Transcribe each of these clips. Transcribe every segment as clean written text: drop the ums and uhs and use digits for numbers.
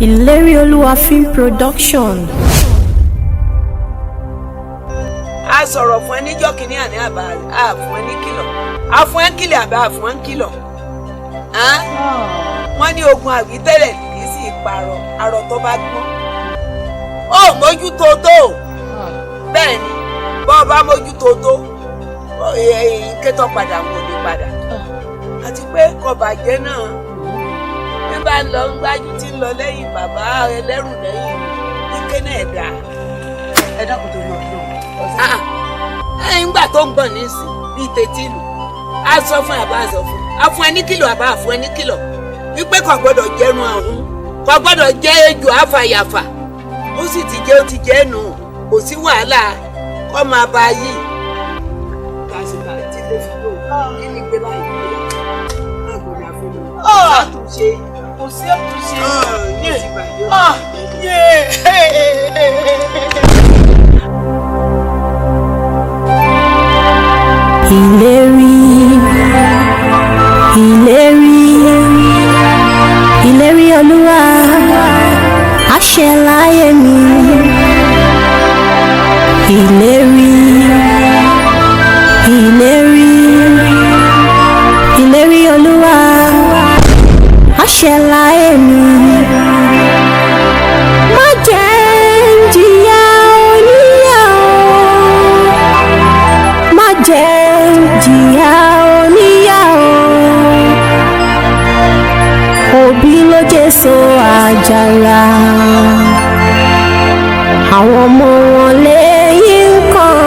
Ilerioluwa film production. A sọ̀rọ̀ fún ẹni jọ́ kìíní àní àbá a fún ẹni kìlọ̀. A fún ẹni kìlọ̀ àbá a fún ẹni kìlọ̀. Wọ́n ní ogun àwítẹ́lẹ̀ kì í sì parọ́ arọ tó bá gbọ́n. Ó mójútó tó. Bẹ́ẹ̀ ni bọ́ ọ bá mójútó tó ìkétọ́ padà wọn ò ní padà. Àti pé kọ̀bàjẹ́ náà bí bá ń lọ ń gbájú tí ń lọ lẹ́yìn bàbá ẹlẹ́rù lẹ́yìn ike náà dà. Ẹ dákun tó lọ náà. Ńgbà tó ń gbọ̀n nísìn bíi tètè lù á sọ fún àbá sọ fún a fún ẹ ní kìlọ̀ àbá fún ẹ ní kìlọ̀ wípé kò gbọ́dọ̀ jẹrun ọ̀hún kò gbọ́dọ̀ jẹ́ ejò àfàyàfà ó sì ti jẹ́ ó ti jẹ́ nù kò sí wàhálà kọ́ máa bá a yìí. Kàṣíkà tí lè fi lò kí ni gbé báyìí náà kò ní àfihàn àtúnṣe kò sí àtúnṣe ní ìgbà yóò. Ilerioluwa àṣẹ láyé mi. Ilerioluwa àṣẹ láyé mi. Má jẹ́ n jìyà oníyà o, má jẹ́ n jìyà oníyà o. Òbí ló jésò àjàrà, àwọn ọmọ wọn lẹ́yìn nǹkan.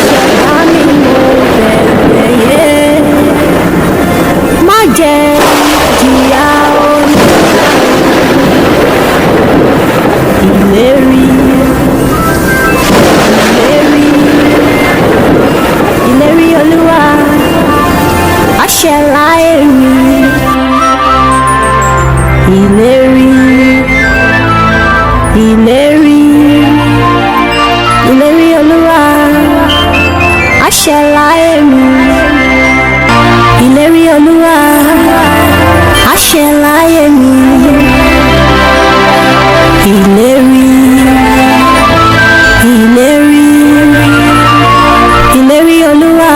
Ṣẹ̀dá mi mo bẹ̀rẹ̀ yé, má jẹ́ jìyà oníyà. Ilerioluwa àṣẹ láyé mi. Ilerioluwa àṣẹ láyé mi. Ilerioluwa àṣẹ láyé mi. Ilerioluwa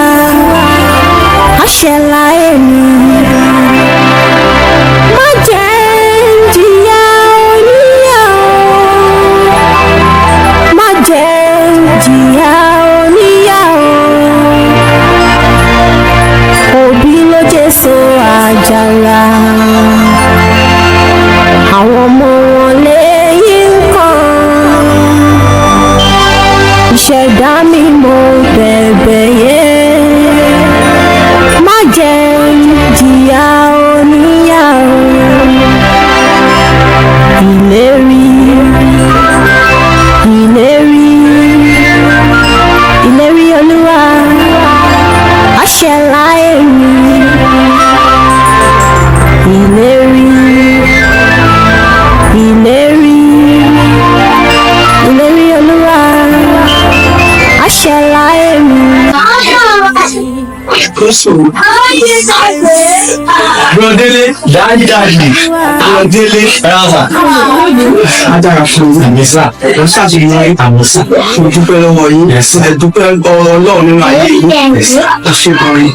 àṣẹ láyé mi. Má jẹ́ n jìyà oníyà o, má jẹ́ n jìyà oníyà o. Òbí ló jésò àjàrà, àwọn ọmọ wọn lẹ́yìn nǹkan. Ìṣẹ̀dá mi mo bẹ̀bẹ̀ yé, má jẹ́ n jìyà oníyà o. Ilerioluwa àṣẹ láyé mi. Ilerioluwa àṣẹ láyé mi. Brodele, dájú. Brodele, Raza. Adára fún àmísà. Ẹ ṣàṣeyọrí àmísà. Mo dúpẹ́ lọ́wọ́ yín. Ẹ dúpẹ́ Ọlọ́run nínú ayé yín. Ẹ ṣe kọrin.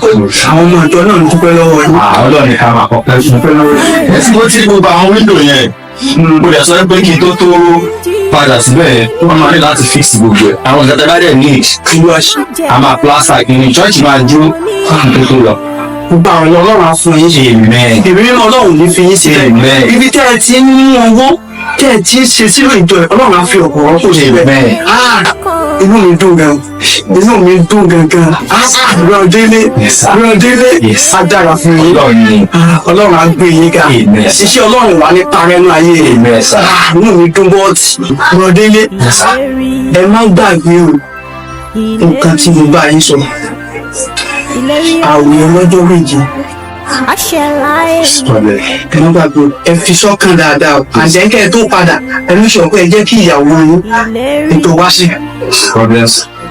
Àwọn ọmọ ìjọ náà ń dúpẹ́ lọ́wọ́ yín. Ọlọ́run ni ká máa kọ́ pẹ́ dúpẹ́ lọ́wọ́ yín. Ẹ sì mo ti gbogbo àwọn wíńdò yẹn. Mo lè sọ pé kí n tó padà síbẹ̀ yẹn wọ́n máa ní láti fix gbogbo ẹ̀. Àwọn ìjọba bá dẹ̀ ní a máa plaster kìíní church máa dúró fún tó lọ. Gbogbo àwọn Ọlọ́run á fún yín ṣe ìmẹ́. Èmi nínú Ọlọ́run ní fi yín ṣe ìmẹ́. Ibi tẹ́ ẹ ti ń mú owó tẹ́ ẹ ti ń ṣe sílò ìjọ ẹ̀ Ọlọ́run á fi ọ̀pọ̀ rọ́pò ṣe ìmẹ́. Inú mi dùn gan. Brodele, á dára fún yín. Ọlọ́run á gbé yín ga. Iṣẹ́ Ọlọ́run wà ní parẹ́nu ayé. Inú mi dùn bọ́ọ̀tì. Brodele, ẹ má gbàgbé o nǹkan tí mo bá yín sọ. Àwòrán lọ́jọ́ méje. Ẹ má gbàgbé ẹ fi sọ́kàn dáadáa o. Àjẹ́kẹ́ tó padà ẹ ní sọ pé ẹ jẹ́ kí ìyàwó yín ètò wá sí.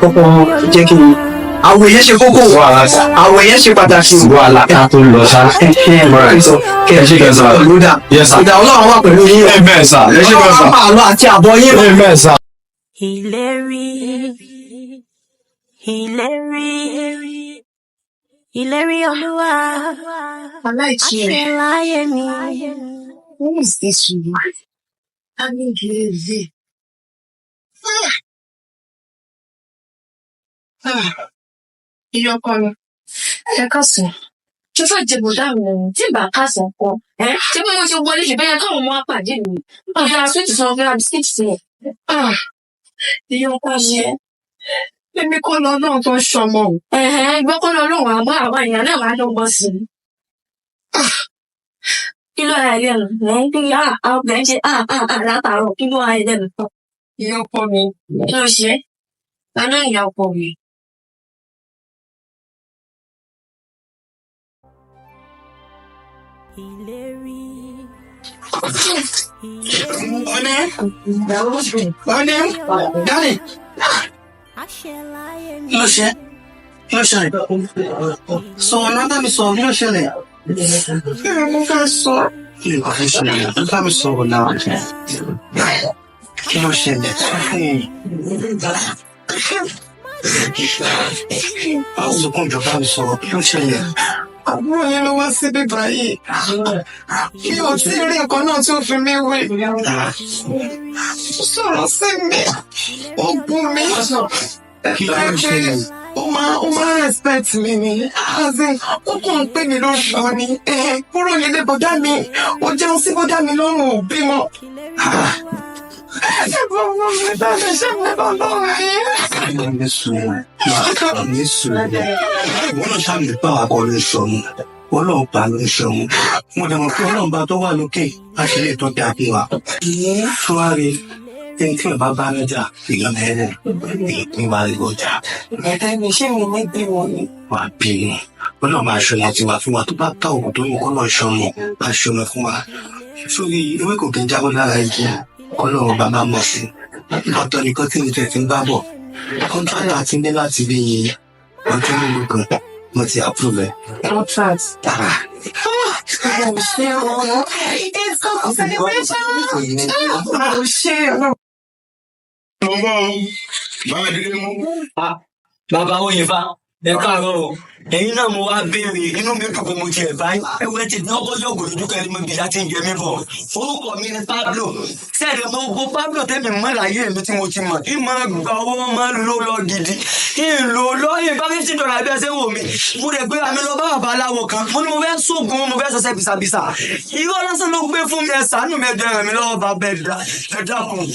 Kọ́kọ́ jẹ́ kí Àwọ̀ yẹn ṣe kókó. Àwọ̀ yẹn ṣe pàtàkì. Wàhálà ká tó lọ sá. Lódà. Ìdá Ọlọ́run wà pẹ̀lú yín. Amen sir. Ọlọ́run wà pààlọ́ àti àbọ̀ yín. Amen sir. Ilerioluwa. Àṣẹláyé mi. Who is this you? I mean, you're calling. Ẹ káàsán. Ṣé fẹ́ jẹ bọ̀dá mi lẹ́nu tí ìbá káàsán kọ́? Ṣé bí mo ti wọlé ṣe bẹ́yẹn káwọn ọmọ apàdé mi? Ọ̀gá àsúntì sọ ọ̀gá bisikíìtì sí ẹ̀. Ìyọ̀ pa mi ẹ́. Èmi kọ́ lọ náà tó ń ṣọmọ. Gbọ́ kọ́ lọ lóhùn àmọ́ àwọn èèyàn náà máa dọ́gbọ́n sí i. Kí ló ra ẹ̀rẹ́ nù? Kí ni ọ̀gbẹ́ ń ṣe látàárọ̀? Kí ló ra ẹ̀rẹ́ nù? Ìyá ọkọ mi. Kí ló ṣe? Ta ló ìyá ọkọ mi? Daddy. Kí ló ṣe? Kí ló ṣẹlẹ̀? Sọ ọ̀nà bá mi sọ̀rọ̀ kí ló ṣẹlẹ̀? Mo fẹ́ sọ. Kí ló fẹ́ ṣẹlẹ̀? Bá mi sọ̀rọ̀ náà. Kí ló ṣẹlẹ̀? Àwọn olùkọ́ ìjọba mi sọ̀rọ̀ kí ló ṣẹlẹ̀? Àbúrò yẹn ló wá síbí báyìí. Mi ò tí ì rí nǹkan náà tí ó fi mí wé. Ó sọ̀rọ̀ sí mi. Ó gún mi. Kí ló ṣẹlẹ̀? Ó máa respect mi ni. Ó kàn ń pè mí lórúkọ ni. Kúrò nílé bọ́dá mi. Ó jẹun sí bọ́dá mi lọ́rùn ò bímọ. Wọ́n náà ṣàmì bá wa kọ́ ló ṣọmú. Wọ́n náà pa ló ṣọmú. Mo dẹ̀ mọ̀ pé Ọlọ́run bá tó wà lókè á ṣe lè tó dàbí wa. Fúwárí ẹni tí bàbá bá lọ́jà ìyọ́nà ẹ̀rẹ̀ ìpín máa rí ọjà. Ẹ̀dá mi ṣé mi ní bí wọn ni? Wà á bí i. Ọlọ́run máa ṣọlá ti wà fún wa tó bá ká òkú tó yẹ kó lọ ṣọmọ bá ṣọmọ fún wa. Sórí ewé kò kí ń jábọ́ lára igi. Ọlọ́run bàbá mọ̀ sí. Ọ̀tọ̀ nìkan tí mo tẹ̀ ti ń bá bọ̀. Kọ́ńtátà ti ní láti bí ọjọ́ mélòó kan. Mo ti approve ẹ̀. Contract. It's a celebration. Bàbá Oyinfa, ẹ káàárọ̀ o. Ẹ̀yin náà mo wá béèrè, inú mi dùn pé mo tiẹ̀ báyìí. Ẹ̀wẹ̀ ti dín ọkọ̀ yọ̀gò lójú kẹ́rin mo gbìyà tí ń jẹ mí bọ̀. Orúkọ mi ni Pablo. Sẹ́ẹ̀dẹ̀ mo gbọ́ Pablo tẹ́mi mọ́ láyé mi tí mo ti mọ̀. Kí máa gba owó máa ń lò lọ gidi. Kí n lò lọ́yìn bá $50 bí ẹ ṣe wò mí. Mo rẹ̀ gbé àmì lọ bá bàbá aláwo kan. Mo ní mo fẹ́ sóògùn, mo fẹ́ sọsẹ́ bisabisa. Irọ́ lásán ló gbé fún mi ẹ ṣàánú mi ẹjọ́ rẹ̀ mi lọ́wọ́ bàbá ẹ dákun.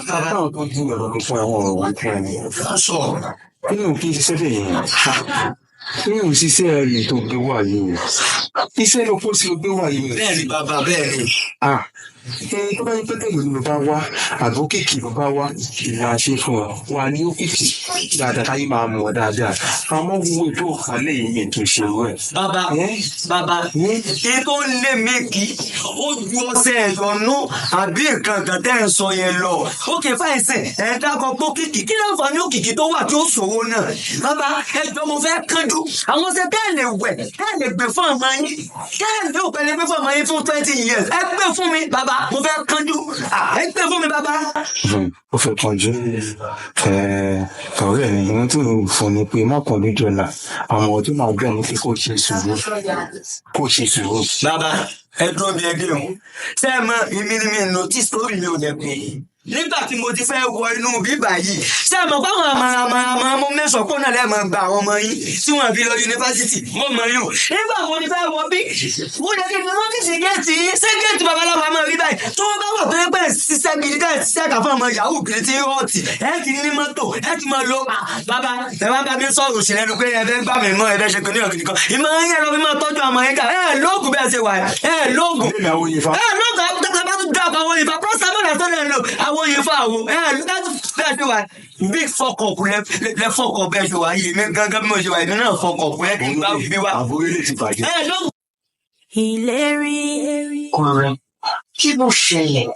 Bàbá náà tó dín ọ̀rọ̀ fún àwọn ọ̀rọ̀ wọn fún ẹni. Kí ló ń kí ṣiṣẹ́ lè yẹn? Kí ló ń ṣiṣẹ́ rẹ̀ tó gbé wà yìí? Iṣẹ́ ló kó sí ló gbé wà yìí. Bẹ́ẹ̀ni bàbá bẹ́ẹ̀ni. Tó bá yẹ pé tẹ̀lé ló bá wá àbókìkì ló bá wá ìlà ṣe fún ọ wà ní òkìkì dáadáa káyé máa mú ọ dáadáa àmọ́ wo ètò òkàlẹ̀ yìí ètò ìṣòro ẹ̀. Bàbá ètò ń lé mi kí ó ju ọṣẹ ẹ̀yọ̀nú àbí nǹkan kan tẹ́ ẹ̀ sọ yẹn lọ. Ókè fáìsẹ̀ ẹ̀ dákọ̀ pé òkìkì kí láǹfààní òkìkì tó wà tí ó ṣòro náà. Bàbá ẹjọ́ mo fẹ́ kánjú àwọn ọṣẹ bẹ́ẹ̀ lè wẹ̀ bẹ́ẹ̀ lè gbé fún àmọ́ yín bẹ́ẹ̀ lè òpẹ́ lè gbé fún àmọ́ yín fún 20 years ẹ gbé fún mi bàbá mo fẹ́ kánjú ẹ gbé fún mi bàbá. Ó fẹ́ kánjú ọ̀rẹ́ mi ìwọ́n tó ń fún ni pé má kàn lójú ọ̀la àwọn ọdún máa gbẹ̀ ní kí kò ṣe sùúrù. Bàbá ẹ dúró bí ẹ dé o ṣé ẹ mọ èmi ni mi notice story mi ò dẹ̀ pé nígbà tí mo ti fẹ́ wọ inú bíbà yìí ṣé ẹ mọ̀ pé àwọn àmàràmàràmà mo mẹ́sàn kó náà lẹ́ẹ̀mọ̀ gba àwọn ọmọ yín tí wọ́n fi lọ yunifásitì mo mọ̀ yín o nígbà wo ni fẹ́ wọ bí mo lè kí n lọ́fíìsì géètì ṣé géètì babaláwo máa rí báyìí tó bá wà pé pé ṣiṣẹ́ gidi ká ṣiṣẹ́ kà fún ọmọ yahoo kiri tí rọ́ọ̀tì ẹ ti ní mọ́tò ẹ ti máa lo bàbá ẹ máa bá mi sọ̀rọ̀ òṣèlú ẹnu pé ẹ fẹ́ gbà mí mọ́ ẹ fẹ́ ṣe pé ní ọ̀gìnì kan ìmọ̀ yẹn lọ fi máa tọ́jú ọmọ yẹn ká ẹ lóògùn bẹ́ẹ̀ ṣe wà ẹ lóògùn big fuck up lẹ fuck up bẹ́ẹ̀ ṣe wà yìí mi gángan bí mo ṣe wà yìí náà fuck up ẹ kì í bá bí wá. Àbúrò ilé ti bàjẹ́. Ìlérí. Ọ̀rẹ́ kí ló ṣẹlẹ̀?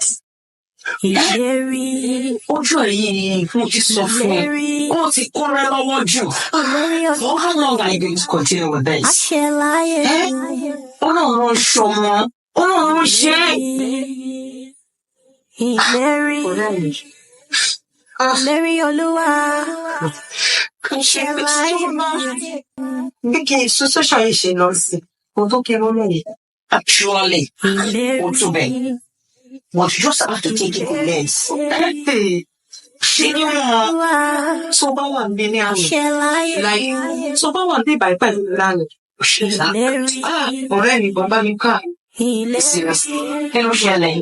Ìlérí. Ojú ẹ̀yìn fún ti sọ fún ẹ. Ó ti kọ́ra lọ́wọ́ jù. For how long are you going to continue with this? Àṣẹ láyé. Ọlọ́run ṣọmọ. Ọlọ́run ṣe. Ìlérí. Ilerioluwa. Àṣẹ láyé. Kíkẹ́ ìsúsọ́ṣọ́ yìí ṣe lọ sí. Kò tó kí wọ́n lóye. Actually, ó tún bẹ̀. But you just have to take it less. Ṣé ni wọ́n tó bá wà ní ní àná? Like, tó bá wà ní ìbàdí pẹ̀lú ìlànà. Ṣé ìlà? Ọ̀rẹ́ mi bàbá mi ká. Seriously, kí ló ṣẹlẹ̀?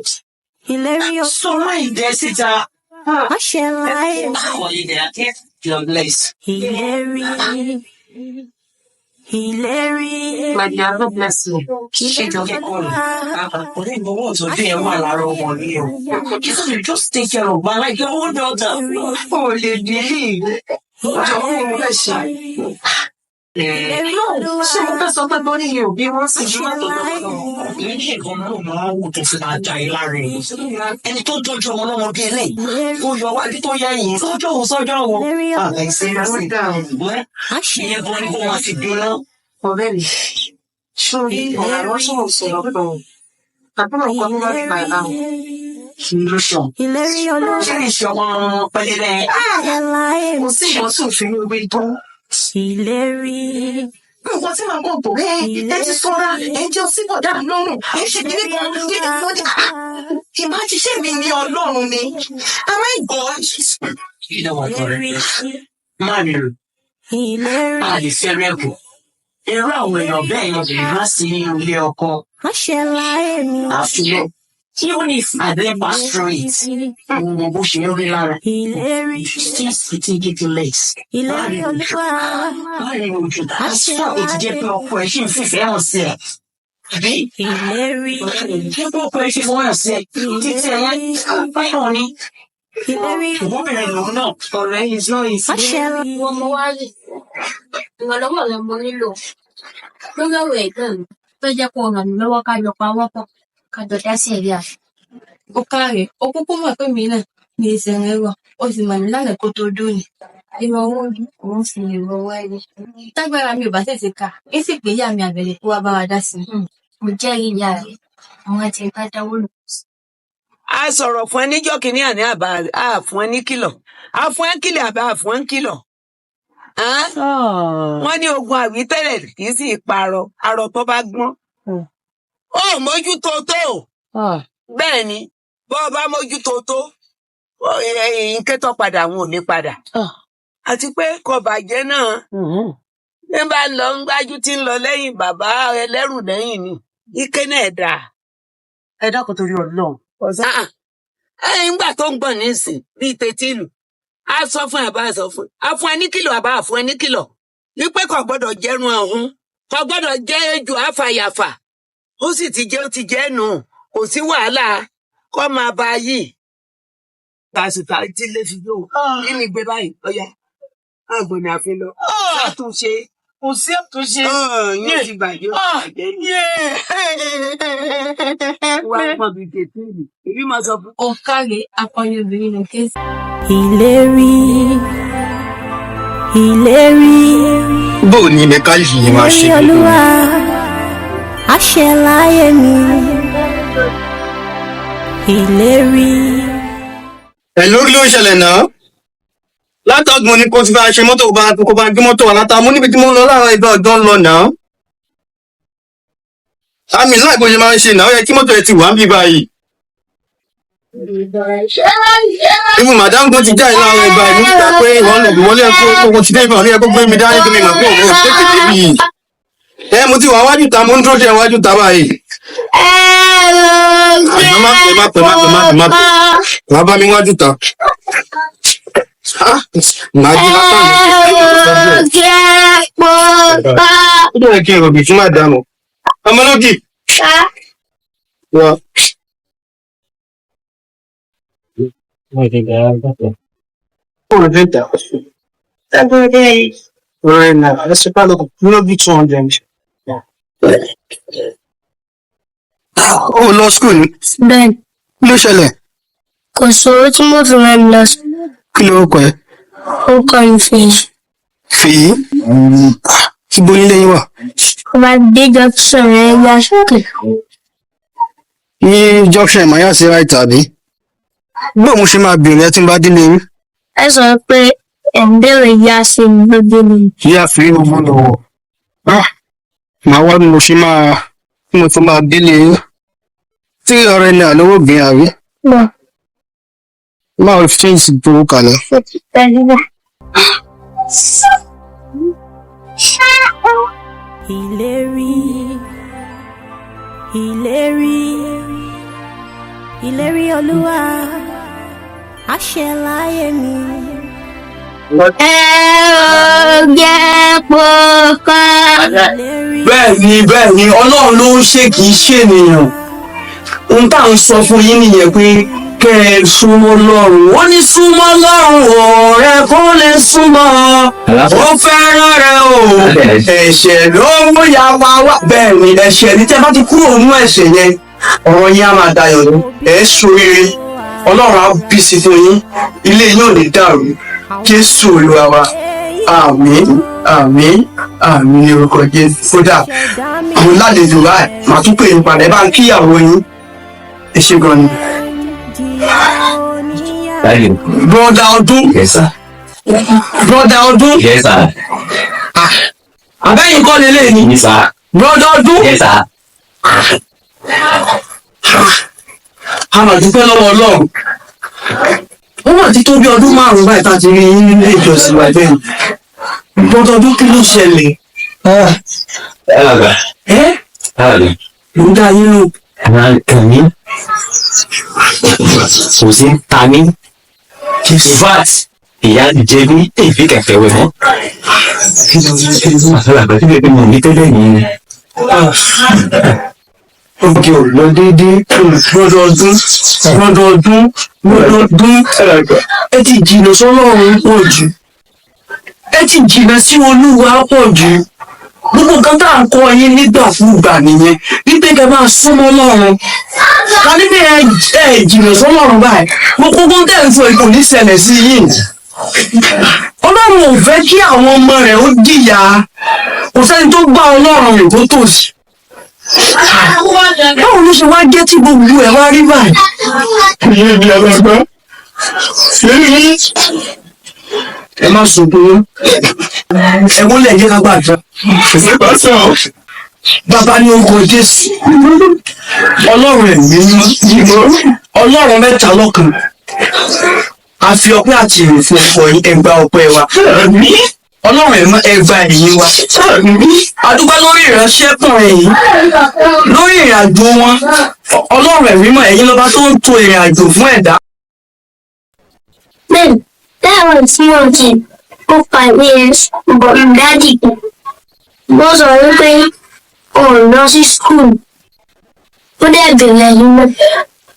Sọ̀rọ̀ ìdẹ́ síta. Àṣẹ láyé. Báwo ni ìdẹ́ àti your place? Ìlérí. My dear, God bless you. Ṣé ìjọba kọ́ ni? Ọ̀rẹ́ mi wọ́n tó bí ẹ̀ wà lára ọmọ ní o. You just take care of my like your own daughter. O lè délé. Ọjọ́ fún mi bẹ́ẹ̀ ṣe. Ṣé mo fẹ́ sọ pé bọ́ní yìí ò bí wọ́n sì ṣe látọ̀ lọ́kàn? Ilé ìkan náà máa ń wò tó fi máa jà ilá rẹ̀. Ẹni tó tọ́jú ọmọ náà bí eléyìí. Tó yọ wájú tó yẹ yìí. Sọ́jọ́ wo sọ́jọ́ wo? Seriously. Ìyẹn gan ni kó máa fi gbé náà. Ọ̀rẹ́ mi. Ṣórí ọ̀rọ̀ àwọn sọ̀rọ̀ sọ̀rọ̀ pẹ̀lú. Àbúrò kan ní láti bá ẹ̀ náà. Kì í ló sọ. Ilerioluwa. Ṣé ìṣọ̀mọ pẹ̀lẹ́rẹ́? Kò sí ìwọ̀sùn òfin gbé tán. Ìlérí. Nǹkan tí màá kàn tó ẹ ti sọ́ra ẹ jẹ́ sí bọ̀dá lọ́rùn ẹ ṣe kíní kan kíní kan dé. Ìmájíṣẹ́ mi ní Ọlọ́run ni. Am I God? Ìdáwọ̀ ọ̀rẹ́ máa mi rò. Ìlérí. A lè fẹ́ rẹ̀ kù. Irú àwọn èèyàn bẹ́ẹ̀ yẹn lè má sí nínú ilé ọkọ. Àṣẹ láyé mi. Àfihàn. Even if I then pass through it, mo bó ṣe ń rí lára. Ìlérí. Still take it less. Ilerioluwa. Láàrin ojú, àṣà ò ti jẹ́ pé ọkọ ẹ̀ ṣì ń fìfẹ́ hàn sí ẹ̀. Àbí? Ìlérí. Ṣé pé ọkọ ẹ̀ ṣe fọwọ́ hàn sí ẹ̀? Títí ẹ̀ yẹn báyọ̀ ni. Ìlérí. Ìbọ̀bìnrin lòun náà. Ọ̀rẹ́ is not easy. Àṣẹ Wọ́n mọ wá rí. Ìrànlọ́wọ́ rẹ̀ mo nílò. Lórí ọ̀rọ̀ ẹ̀gbọ́n mi, tó jẹ́ kó ràn mí lọ́wọ́ ká jọ pawọ́ pọ̀, ká jọ dá sí ẹ̀rí àṣà. Ó káre, ó kúkú mọ̀ pé mi náà ní ìsẹ̀rẹ̀ ẹ̀rọ, ó sì mọ̀ mí lánàá kó tó dún ni. Ìmọ̀ òun sì lè rọ wáyé. Tágbára mi ò bá tètè kà, é sì pé ìyá mi àbẹ̀lẹ̀ kó wá bá wa dá sí i. Mo jẹ́rìí ìyá rẹ̀, àwọn àti ìbá dáwọ́ lò. A sọ̀rọ̀ fún ẹ níjọ́ kìíní àní àbá a fún ẹ ní kìlọ̀. A fún ẹ kìlọ̀ àbá a fún ẹ kìlọ̀. Wọ́n ní ogun àwítẹ́lẹ̀ kì í sì parọ́ arọ tó bá gbọ́n. Ó mójútó tó. Bẹ́ẹ̀ ni bọ́ ọ bá mójútó tó ìkẹ́tọ̀ padà àwọn ò ní padà. Àti pé kò bàjẹ́ náà. Bí n bá lọ ń gbájú tí ń lọ lẹ́yìn bàbá ẹlẹ́rù lẹ́yìn ni. Ike náà dà. Ẹ dákun torí Ọlọ́run. Ńgbà tó ń gbọ̀n nísìn bíi tètìlù. A sọ fún ẹ bá sọ fún ẹ. A fún ẹ ní kìlọ̀ àbá fún ẹ ní kìlọ̀. Wípé kò gbọ́dọ̀ jẹ́rùn ọ̀hún. Kò gbọ́dọ̀ jẹ́ ejò àfàyàfà. Ó sì ti jẹ́ ó ti jẹ́ nù. Kò sí wàhálà. Kọ́ máa bá a yìí. Pàṣípà tí lè fi yóò. Kí ni gbé báyìí? Ọya. Àgbọ̀n ni a fi lọ. Ṣàtúnṣe. Kò sí àtúnṣe. Yóò ti bàjẹ́ bàjẹ́ ni. Wà á pọ̀ bíi tètìlù. Èmi máa sọ fún. Ó káre, akọni obìnrin ló ké sí. Ìlérí. Ìlérí. Bó o ní mẹkáníìkì yìí máa ṣe Ilerioluwa. Àṣẹ láyé mi. Ìlérí. ẹ lórí ló ń ṣẹlẹ̀ náà látọ̀gbọ̀n ni kò ti bá ṣe mọ́tò kó bá gbé mọ́tò wà látà mú níbi tí mo ń lọ láàárọ̀ ibẹ̀ ọ̀dọ́ ń lọ náà. Àmì láì bó ṣe máa ń ṣe náà ó yẹ kí mọ́tò ẹ ti wà ń bí báyìí. Ibu madam tó ti já ìlà àwọn ìgbà ìlú gbà pé ìwọ́n lè wọlé ẹ̀kọ́ kó ti dé ìbọn ní ẹ̀kọ́ gbé mi dání tó mi mọ̀ pé òun ò tètè débi yìí. Mo ti wà wájú ta mo ń dúró dé wájú ta báyìí. Àjọ má pè. Wà á bá mi wájú ta. Màá jí lápá mi. Ó dẹ̀ kí n rògbì fún màdàmù. Ọmọlógì. Wọ́n. Por venta. Right now, let's say look, no be 200. Oh, law school. Bẹ́ẹ̀ni. Ló ṣẹlẹ̀. Kò sówó tí mo fi rán mi lọ sí. Kí lorúkọ ẹ? Ó kọ́ mi Fèyí. Fèyí? Ibo nílé yín wà? Ó bá dé junction rẹ̀ yá sókè. Ní junction ìmọ̀yá sí right àbí? Bó mo ṣe máa bèrè ẹ tí n bá délé yín? Ẹ sọ pé ẹ̀ ń bèrè yá sí mi ló délé. Ìyá Fèyí mo mọ́ lọ́wọ́. Màá wá bí mo ṣe máa délé yín. Tí ọ̀rẹ́ ni àlówó gbìn àbí? Bọ̀. Báwo fi ń sìn gbowó kalẹ̀? Ó ti pẹ́ níbẹ̀. Ilerioluwa àṣẹ láyé mi. Bẹ́ẹ̀ ni Ọlọ́run ló ń ṣe kì í ṣe ènìyàn. Ohun tá à ń sọ fún yín nìyẹn pé kẹ́ ẹ súnmọ́ Ọlọ́run. Wọ́n ní súnmọ́ Ọlọ́run ọ̀rẹ́ kó lè súnmọ́. Ó fẹ́ràn rẹ̀ o. Ẹ̀ṣẹ̀ ló mú ya wá. Bẹ́ẹ̀ ni ẹ̀ṣẹ̀ ní tẹ́ bá ti kúrò nínú ẹ̀ṣẹ̀ yẹn. Ọ̀rọ̀ yín á máa dayọ̀ ní. Ẹ̀ ṣoríire. Ọlọ́run á bí sí fún yín. Ilé yín ò ní dàrú. Jésù Olúwa wa. Àmín ní orúkọ Jésù. Kódà àwọn lálejò báyìí màá tún pè yín padà ẹ bá ń kíyàwó yín. Ẹ ṣé gan ni. Brother Ọdún. Yes, sir. Brother Ọdún. Yes, sir. Àbẹ́yìn kọ́ lélẹ̀ ni. Yes, sir. Brother Ọdún. Yes, sir. A máa dúpẹ́ lọ́wọ́ Ọlọ́run. Ó mà ti tó bí ọdún 5 báyìí tá a ti rí yín nílé ìjọsìn wa bẹ́ẹ̀. Brother Ọdún kí ló ṣẹlẹ̀? Ló dá yín lò. Kàn mí. Kò sí ta mí. VAT ìyá jẹ mí èyí kẹfẹ wẹ mọ́. Àgbà tí bèbè mọ̀ ní tẹ́lẹ̀ yìí. Òkè ò lọ déédéé. Brother Ọdún. Ẹ ti jìnnà sọ́lọ́run pọ̀ jù. Ẹ ti jìnnà sí Olúwa pọ̀ jù. Gbogbo nǹkan tá à ń kọ́ yín nígbà fún ìgbà nìyẹn. Wípé kẹ́ máa súnmọ́ Ọlọ́run. Ká ní bí ẹ jìnnà sọ́lọ́run báyìí. Gbogbo tẹ́ ń sọ ìkò ní ṣẹlẹ̀ sí yìí. Ọlọ́run ò fẹ́ kí àwọn ọmọ rẹ̀ ó jìyà. Kò sẹ́ni tó gbá Ọlọ́run rẹ̀ tó tòṣì. Báwo ló ṣe wá jẹ́ tí gbogbo ẹ̀ wá rí báyìí? Ibi àgbàgbà. Ẹ má sunkún. Ẹ wọlé ẹ̀jẹ̀ ká gbàdúrà. Bàbá ní orúkọ Jésù. Ọlọ́run ẹ̀mí mímọ́. Ọlọ́run mẹ́ta lọ́kan. A fi ọpẹ́ àti ìrìn fún ọkọ yín ẹgbà ọpẹ́ wa. Ọlọ́run ẹ̀mọ́ ẹgbà ẹ̀yìn wa. A dúpẹ́ lórí ìránṣẹ́kùnrin yìí. Lórí ìrìn àjò wọn. Ọlọ́run ẹ̀mí mímọ́ ẹ̀yin lọ́ba tó ń tò ìrìn àjò fún ẹ̀dá. Bẹ́ẹ̀ni, táwọn tí wọ́n ti ó pa ìwé bọ̀ dádì. Mo sọ wípé òun lọ sí skul. Ó dẹ̀ bẹ̀rẹ̀ yìí mọ́.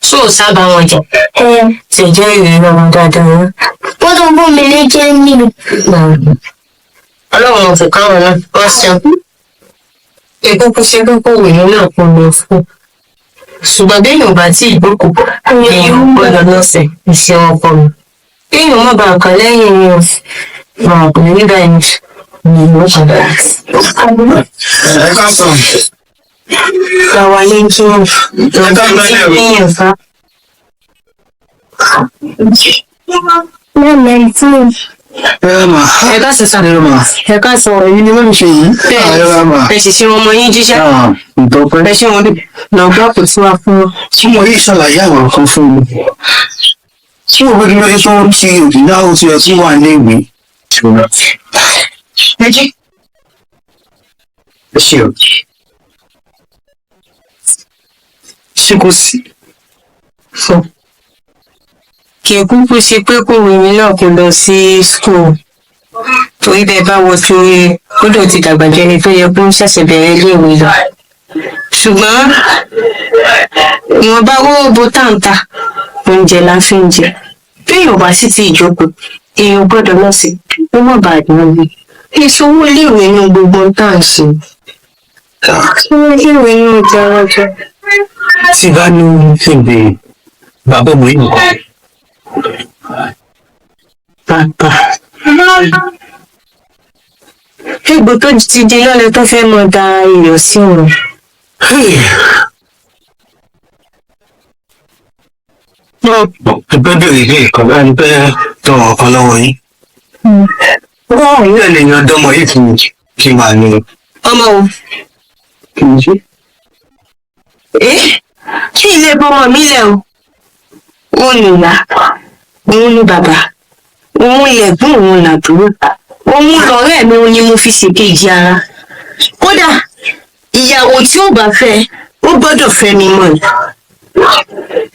Ṣé o sábà wọn jẹ? Ṣe jẹ́ ìrírí ọmọ dáadáa. Wọ́n tó ń bọ́ mi léjẹ́ nínú. Ọlọ́run ọ̀fẹ́ káwọn náà wọ́n ṣeun. Ìkókó ṣe kókó wèé náà kún lọ fún. Ṣùgbọ́n bí èèyàn bá tí ìgbókò, èèyàn gbọ́dọ̀ lọ́sẹ̀ iṣẹ́ ọkọ mi. Bí èèyàn má bàa kàn lẹ́yìn wọn, wọn kò ní nígbà yẹn ní ìlú padà. Ẹ ká sọ. Làwa ní kí wọ́n yíyan fa. Mẹ́rin tí mo. Ẹ ká sẹ̀sà lè mọ̀. Ẹ ká sọ èyí ni wọ́n ń ṣe yìí. Ẹ sì ṣe ọmọ yín jíṣẹ́. Ẹ ṣe wọn lọ gbọ́ kò sí wa fún wọn. Tí mo yí ṣàlàyé àwọn kan fún mi. Tí mo gbé lórí tó ń ti òbí náà ó ti ẹ̀ tí wà ní ìwé. Méjì. Ẹ ṣe o. Ṣé kò sí? Kì í kúkú ṣe pé kò wù mí náà kò lọ sí school. Torí bẹ́ẹ̀ bá wọ torí kódò ti dàgbà jẹ́ ni tó yẹ kó ń ṣẹ̀ṣẹ̀ bẹ̀rẹ̀ iléèwé lọ. Ṣùgbọ́n ìwọ̀nba owó bó táǹtà oúnjẹ la fi ń jẹ. Bí èèyàn bá sì ti ìjókòó, èèyàn gbọ́dọ̀ lọ sí ó mọ̀ bá àdúrà mi. Ìṣòwò iléèwé inú gbogbo tá à ń ṣe. Kí wọ́n iléèwé inú jẹ́ ọjọ́. Tí bá ní ìbéèrè, bàbá mi nìkan. Bàbá. Egbò tó ti di lọ́lẹ̀ tó fẹ́ mọ da iyọ̀ sí wọn. Ẹgbẹ́ bèrè ilé ìkọ̀wé ẹni bẹ́ẹ̀ tọrọ ọkàn lọ́wọ́ yín. Wọ́n ilé lè yan dánmọ̀ yìí fún mi kí n máa ní. Ọmọ o. Kì í ṣe. Kí ilé bọ́mọ mi lẹ̀ o. Òun ni ìyá, òun ni bàbá, òun ilẹ̀gbọ́n òun làbúrò. Òun lọ̀rẹ́ mi òun ni mo fi ṣèkejì ara. Kódà ìyàwó tí ó bá fẹ́ ó gbọ́dọ̀ fẹ́ mi mọ̀ ni.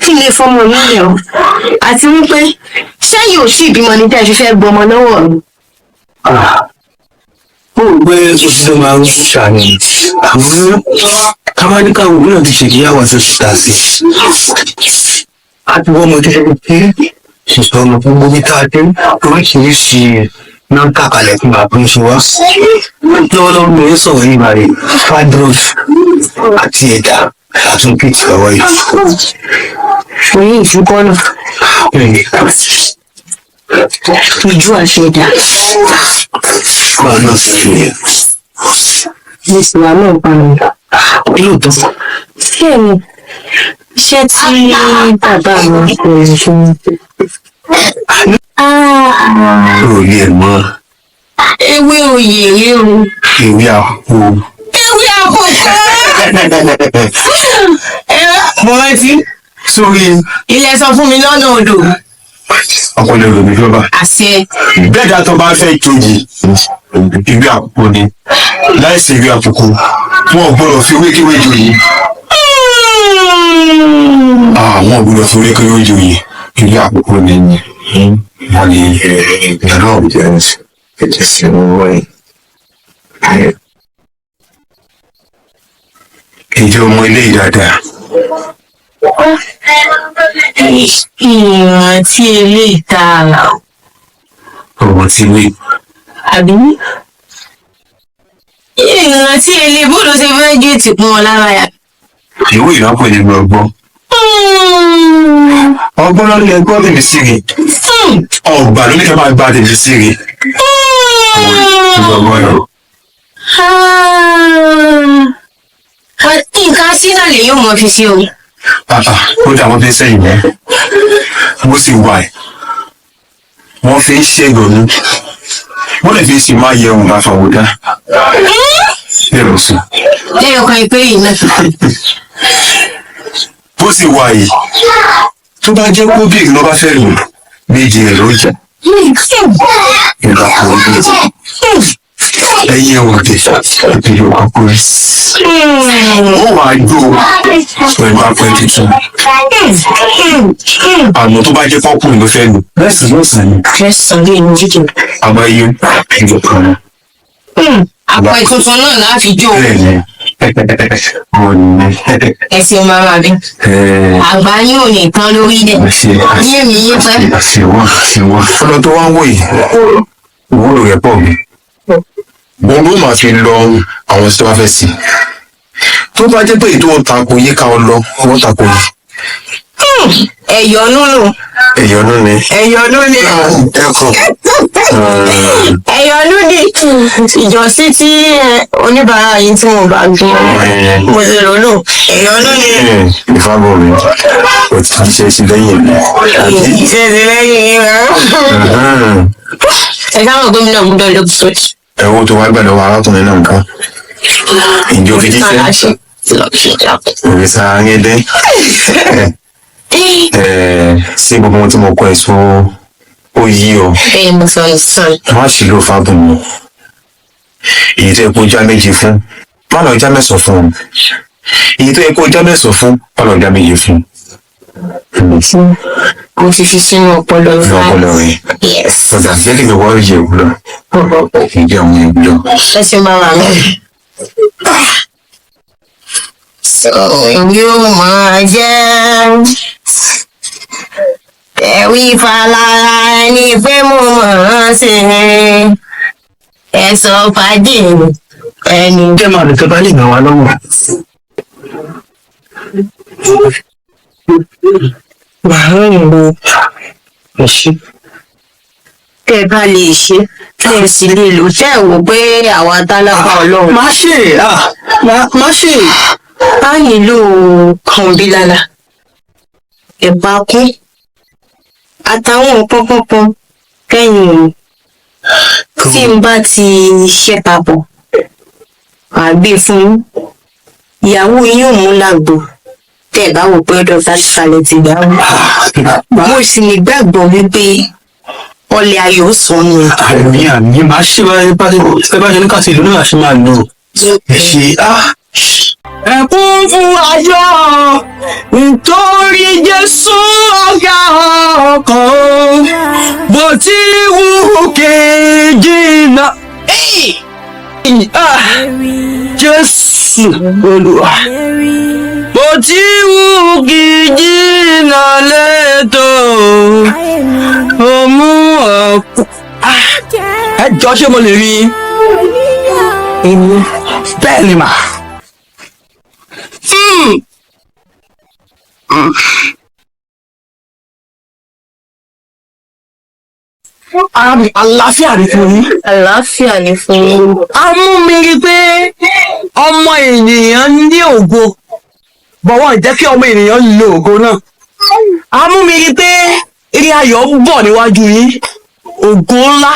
Kí ilé fọmọ mi lẹ̀ o. Àti wípé ṣẹ́yìn ò sí ìbímọ ní tẹ́ fi fẹ́ gbọmọ lọ́wọ́ mi. Mo rò pé òṣìṣẹ́ máa ń ṣàníyàn. Àwọn káwáníkà òun náà ti ṣègbéyàwó àti òṣìṣẹ́ àti. A ti wọ́n ọmọdé pé ṣùgbọ́n ọmọ fún gbogbo tá a dé oríṣiríṣi náà ń kàkàlẹ̀ fún bàbá ń ṣe wá. Lọ́wọ́lọ́wọ́ mo ń sọ̀rọ̀ yìí báyìí fibroid àti ẹ̀dá àtúntò ti lọ́wọ́ yìí. Oyún ìfúkọ́ náà. Ìjú àṣẹdá. Báwo náà sì fi yẹn? Mo sì wà náà pa mi. Lóòótọ́. Bẹ́ẹ̀ ni, iṣẹ́ tí bàbá mi kò lè fún mi. Ò lè mọ́. Ewé oyè rí o. Ewé àpò. Ewé àkókò. Mo rántí. Sórí. Ilẹ̀ sọ fún mi lọ́nà odò. Ọpọlọ èrò mi fẹ́ bá. Àṣẹ. Bẹ́ẹ̀ dá tó bá fẹ́ kejì. Ewé àpò ni. Láìsí ewé àpòkò, wọn ò gbọ́dọ̀ fi wékéwé joyè. Àwọn ò gbọ́dọ̀ fi wékéwé joyè. Ewé àpòkò ni wọ́n ní ìdáná ọ̀jẹ̀ ẹ̀jẹ̀ sí owó ẹ̀. Ìjọ ọmọ ilé ìdáadáa. Ìrántí ilé ìtara. Ọmọ tí wí. Àbí? Ìrántí ilé bóòdó ṣe fẹ́ gé ti pọn lára yà. Ìwé ìrọ́pò ni gbọ̀ngbọ́n. Ọgbọ́n ló ní ẹgbọ́n tèmi síre. Ọgbà ló ní kẹ́ máa gba tèmi síre. Gbọ̀ngbọ́n lọ. Nǹkan sí náà lè yóò mọ fi sí o. Ó dà wọ́n fi ń sẹ́yìn mọ́. Mo sì wà ẹ̀. Wọ́n fi ń ṣẹ́gun ní. Wọ́n lè fi sì máa yẹ ohun bá fọwọ́ dá. Lérò sí. Lẹ́yìn ọkàn ìpé yìí náà. Bó sì wà yìí, tó bá jẹ́ kó bí ìlú bá fẹ́ lò, méjì rẹ̀ ló jẹ́. Ìgbà kan ló dé. Ẹyin ẹ̀wọ̀n dé, ìpínlẹ̀ ọkọ̀ kúrẹ́. Ó wà á gbó pẹ̀lú apẹ̀ tuntun. Àmọ́ tó bá jẹ́ pọ́pùn ló fẹ́ lò. Bẹ́ẹ̀sì yóò sàn ní. Kẹsàn-án lè ní jíjẹ. Àmọ́ iye ìjọ kan náà. Àpò ìtuntun náà láti jó. Bẹ́ẹ̀ni. Ẹ̀sìn máa bí. Àgbà yóò ní tán lórí dẹ̀. Ní èmi yí pẹ́. Àṣewọ́n. Ọlọ́ tó wá ń wò yìí, ìwúlò rẹ̀ pọ̀ mi. Gbogbo máa fi lọ àwọn tí wọ́n fẹ́ sí. Tó bá jẹ́ pé ètò ọ̀tàkùn yìí ká ọ lọ, wọ́n tàkùn yìí. Ẹ̀yọ́nú nù. Ẹ̀yọ́nú ni. Ẹ̀yọ́nú ni. Ẹ̀kọ́. Ẹ̀yọ́nú ni. Ìjọsí tí oníbàárà yìí tí mo bá gbọ́. Mo sì lónà. Ẹ̀yọ́nú ni. Ìfábọ̀ mi, o ti ṣe sí lẹ́yìn mi. Ṣé ti lẹ́yìn mi rẹ̀? Ẹ káwọn gómìnà gbọ́dọ̀ lọ sọ́ọ̀tì. Ẹ̀wọ̀n tó wá gbà lọ́wọ́ arákùnrin náà nǹkan. Ìjọ fi jíṣẹ́. Òrìṣà Ayédè. Ṣé gbogbo ohun tí mo kọ èso ó yí ọ? Bẹ́ẹ̀ mo sọ ìsàn. Má ṣì ló fábùn mi. Èyí tó yẹ kó já méjì fún, má lọ já mẹ́sàn-án fún ọ. Èyí tó yẹ kó já mẹ́sàn-án fún, má lọ já méjì fún. Mo ti fi sínú ọpọlọ rẹ. Ní ọpọlọ rẹ. Yes. Ọ̀dà jẹ́ kí mi wá yẹ ìwúlọ̀. Ìdí àwọn ìwúlọ̀. Ẹ ṣe máa wà mí. Yóò máa jẹ́ ẹ̀wí falára ẹni pé mo máa ṣe ẹ̀sọ́ fàájì ẹni. Jẹ́ máa lè tẹ́ bá lè gbà wá lọ́wọ́. Wàhálà ìlú Merci. Tẹ́ bá lè ṣe tẹ́ sì lè lò tẹ́ wò pé àwa tálákà Ọlọ́run. Má ṣe má ṣe. A nílò kànbílálà, ẹ̀bà kún, àtàwọn nǹkan kankan kẹ́yìn tí n bá ti ṣe papọ̀ àgbè fún ìyàwó yín ò mú lágbo tẹ́ bá wò pé ọ̀dọ̀ fásitì ti gbà wọ́n. Mo sì ní gbàgbọ́ wípé ọlẹ̀ ayọ̀ sọnù. Àmì máa ṣe bá ṣe ní káṣí ìlú náà ṣe máa lò. Ẹ ṣe ẹkún fún ayọ̀ nítorí Jésù ọ̀gá ọkàn bó ti wù kejì náà. Jésù Olúwa bó ti wù kejì náà lẹ́tọ̀ ọmú ọ̀pọ̀. Ẹ jọ ṣé mo lè rí èmi bẹ́ẹ̀ ni mà. Àlàáfíà ni fún yín. Àlàáfíà ni fún yín. A mú mi rí pé ọmọ ènìyàn ní ògo bọ̀wọ́ ìjẹ́ kí ọmọ ènìyàn lo ògo náà. A mú mi rí pé eré ayọ̀ ń bọ̀ níwájú yín, ògo ńlá,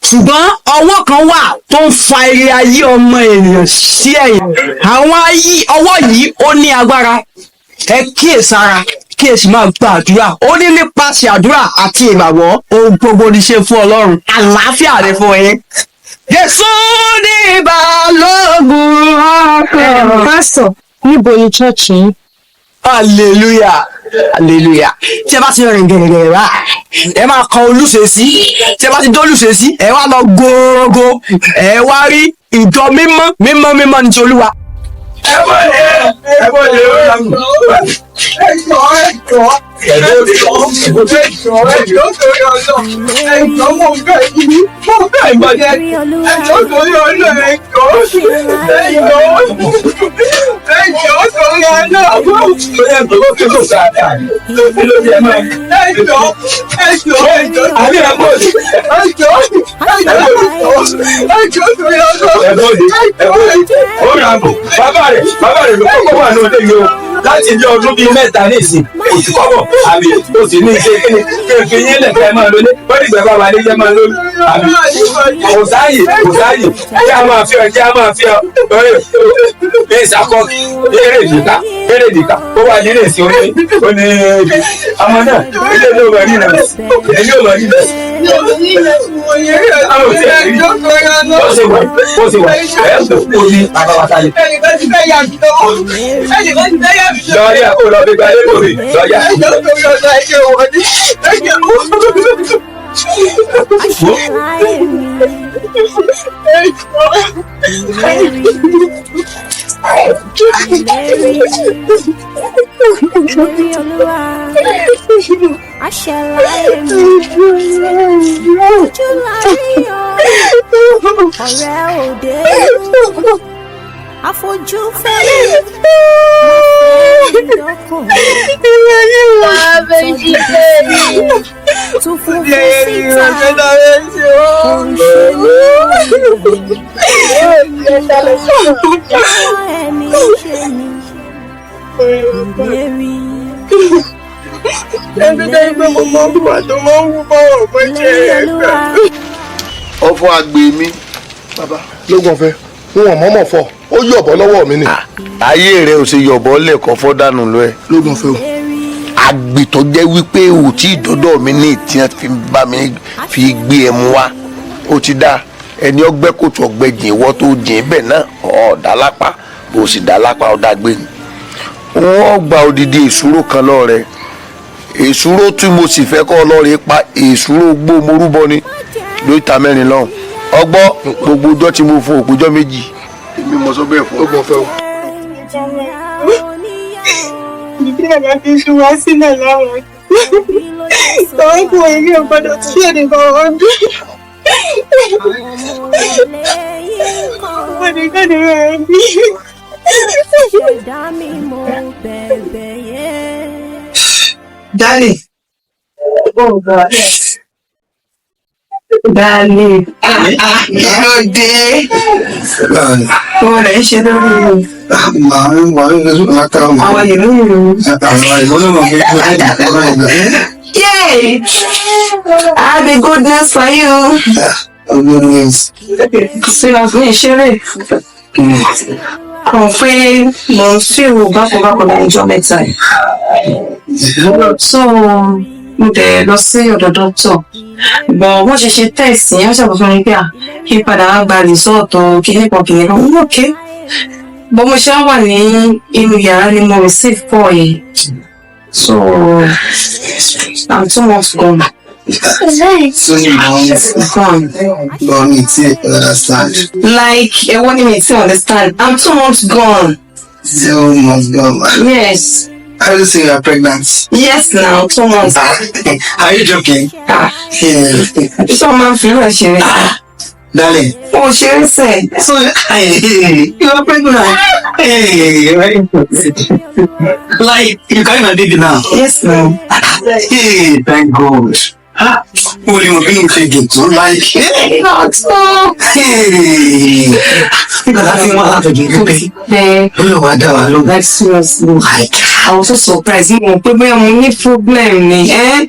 ṣùgbọ́n ọwọ́ kan wà tó ń fa eré ayé ọmọ ènìyàn sí ẹ̀yìn. Àwọn ọwọ́ yìí ó ní agbára. Ẹ kíyèsára kí ẹ sì máa gba àdúrà. Ó ní nípasẹ̀ àdúrà àti ìgbàgbọ́ ohun gbogbo ní ṣe fún Ọlọ́run. Àlàáfíà rẹ fún yín. Jésù ní ìbálògùn ọkàn. Pásítọ̀, níbo ni ṣọ́ọ̀ṣì yín? Hallelujah. Hallelujah. Tí ẹ bá ti rìn gẹ̀rẹ̀gẹ̀rẹ̀ rà, ẹ máa kọ olúṣesí. Tí ẹ bá ti dé olúṣesí, ẹ wá lọ gòrògò. Ẹ wá rí ìjọ mímọ́ ní ti Olúwa. Ẹ bọ́ lè bàbá rẹ̀ ló kọ́kọ́ wà ní òde yìí o láti ilé ọdún bíi mẹ́ta ní ìsìn òtún kọ́kọ́ àbí o sì ní ike kíni kí n fi yín lẹ̀kẹ́ máa lólé wọ́n ní ìgbà bàbá níjẹ́ máa lólé àbí kò sáàyè kí a máa fi ọ ní ìsàkọ́kì eré ìdìkà ó wà nílé ìsìn ó ní ọmọ náà ilé ló wà ní náà èmi ò wà ní náà. Ó sì wà ẹ̀ ó ní àbáwátá yìí. Lọ́ọ̀yà kó lọ fi gbalẹ̀ lórí lọ́ọ̀yà. Ilerioluwa, aṣẹ́láyé mi, ojú láríyàn, ọ̀rẹ́ òde ìlú, àfojú fẹ́lẹ́, ìdọ́kùn, tọ́jú bẹ́ẹ̀ tún fún síta, òṣèlú, ẹni ṣe ni. Ọ̀fọ̀ àgbè mi. Bàbá lógún ọ̀fẹ́ wọn mọ̀mọ́ fọ ó yọ̀bọ̀ lọ́wọ́ mi ni. Ayé rẹ ò ṣe yọ̀bọ̀ lẹ́ẹ̀kan fọ́ dànù lọ ẹ̀. Lógún ọ̀fẹ́ o. Àgbè tó jẹ́ wípé ò tí ìdọ́dọ̀ mi ní ìtì fi bá mi fi gbé ẹ mu wá ó ti dá ẹni ọgbẹ́ kòtò ọgbẹ́ jìn ìwọ́ tó jìn bẹ́ẹ̀ náà ọ̀ọ́dà lápá bó sì dá lápá ọ̀dà gbé ni. Wọ́n gba odidi èsúró kan lọ́rẹ̀ èsúró tí mo sì fẹ́ kọ́ lọ́rẹ̀ pa èsúró gbó morúbọ ni lórí ta mẹ́rin lọ́hùn ọgbọ́ gbogbo ọjọ́ tí mo fún òpéjọ́ méjì èmi mọ̀ sọ bẹ́ẹ̀ fún ọgbọ́n fẹ́ o. ìdí ẹ̀rọ fi ṣu wá sílẹ̀ láwọn tọ́wọ́ kò èmi ò gbọ́dọ̀ tí ẹnìkan ọdún ọdún rẹ̀ bí. Dálì, Oh God. Darling. Good day. Oh, let's share the room. How are you? Yay! I have a good news for you. Good news. So you have me share it. Confirm, mon feel back on enjoyment time. So, the lossy of the doctor. But what she text, you have to keep an bad result or keep walking. Okay. But my shower in the more safe boy. So, I'm too much gone. So you understand? Like, I want me to understand. I'm too much gone. So much gone. Yes. How do you say you are pregnant? Yes, now 2 months. Are you joking? Yeah. Someone feel like she darling. Oh, she said. So, you are pregnant. Hey, right? Like, you carry my baby now? Yes, ma'am. Hey, thank God. Only one being taken to like. Not so. Hey, because I think what happened to you. That's seriously. I was so surprised. You know, put me on any problem, eh?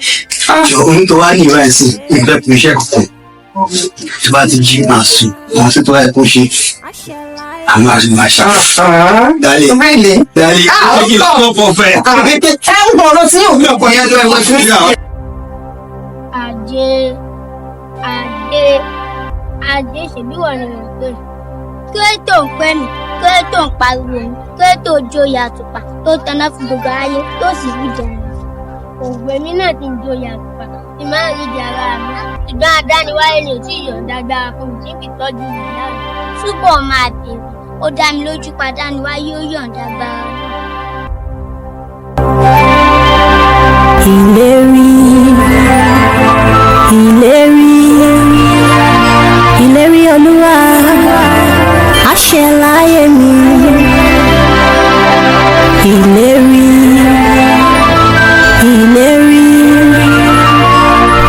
You're to one you see. In fact, we share. About the gym mass. I said to her, push it. I'm not in my shop. Darling. Really? Darling. You go for fair. I'm going to see you. Adé ṣebí wọ́n ni mo pè. Kí ló tó ń pẹ́ mi? Kí ló tó ń pariwo mi? Kí ló tó joyè àtùpà tó taná fún gbogbo ayé tó sì rí jẹun? Òògùn èmi náà ti ń joyè àtùpà tí máa ń rí di ara mi. Ṣùgbọ́n adániwáyé ni ò tí ì yọ̀ǹda agbára fún mi tí ń fi tọ́jú mi lára. Túbọ̀ máa bèrè. Ó dá mi lójú pé adániwáyé ó yọ̀ǹda agbára náà. Ilerioluwa àṣẹ láyé mi.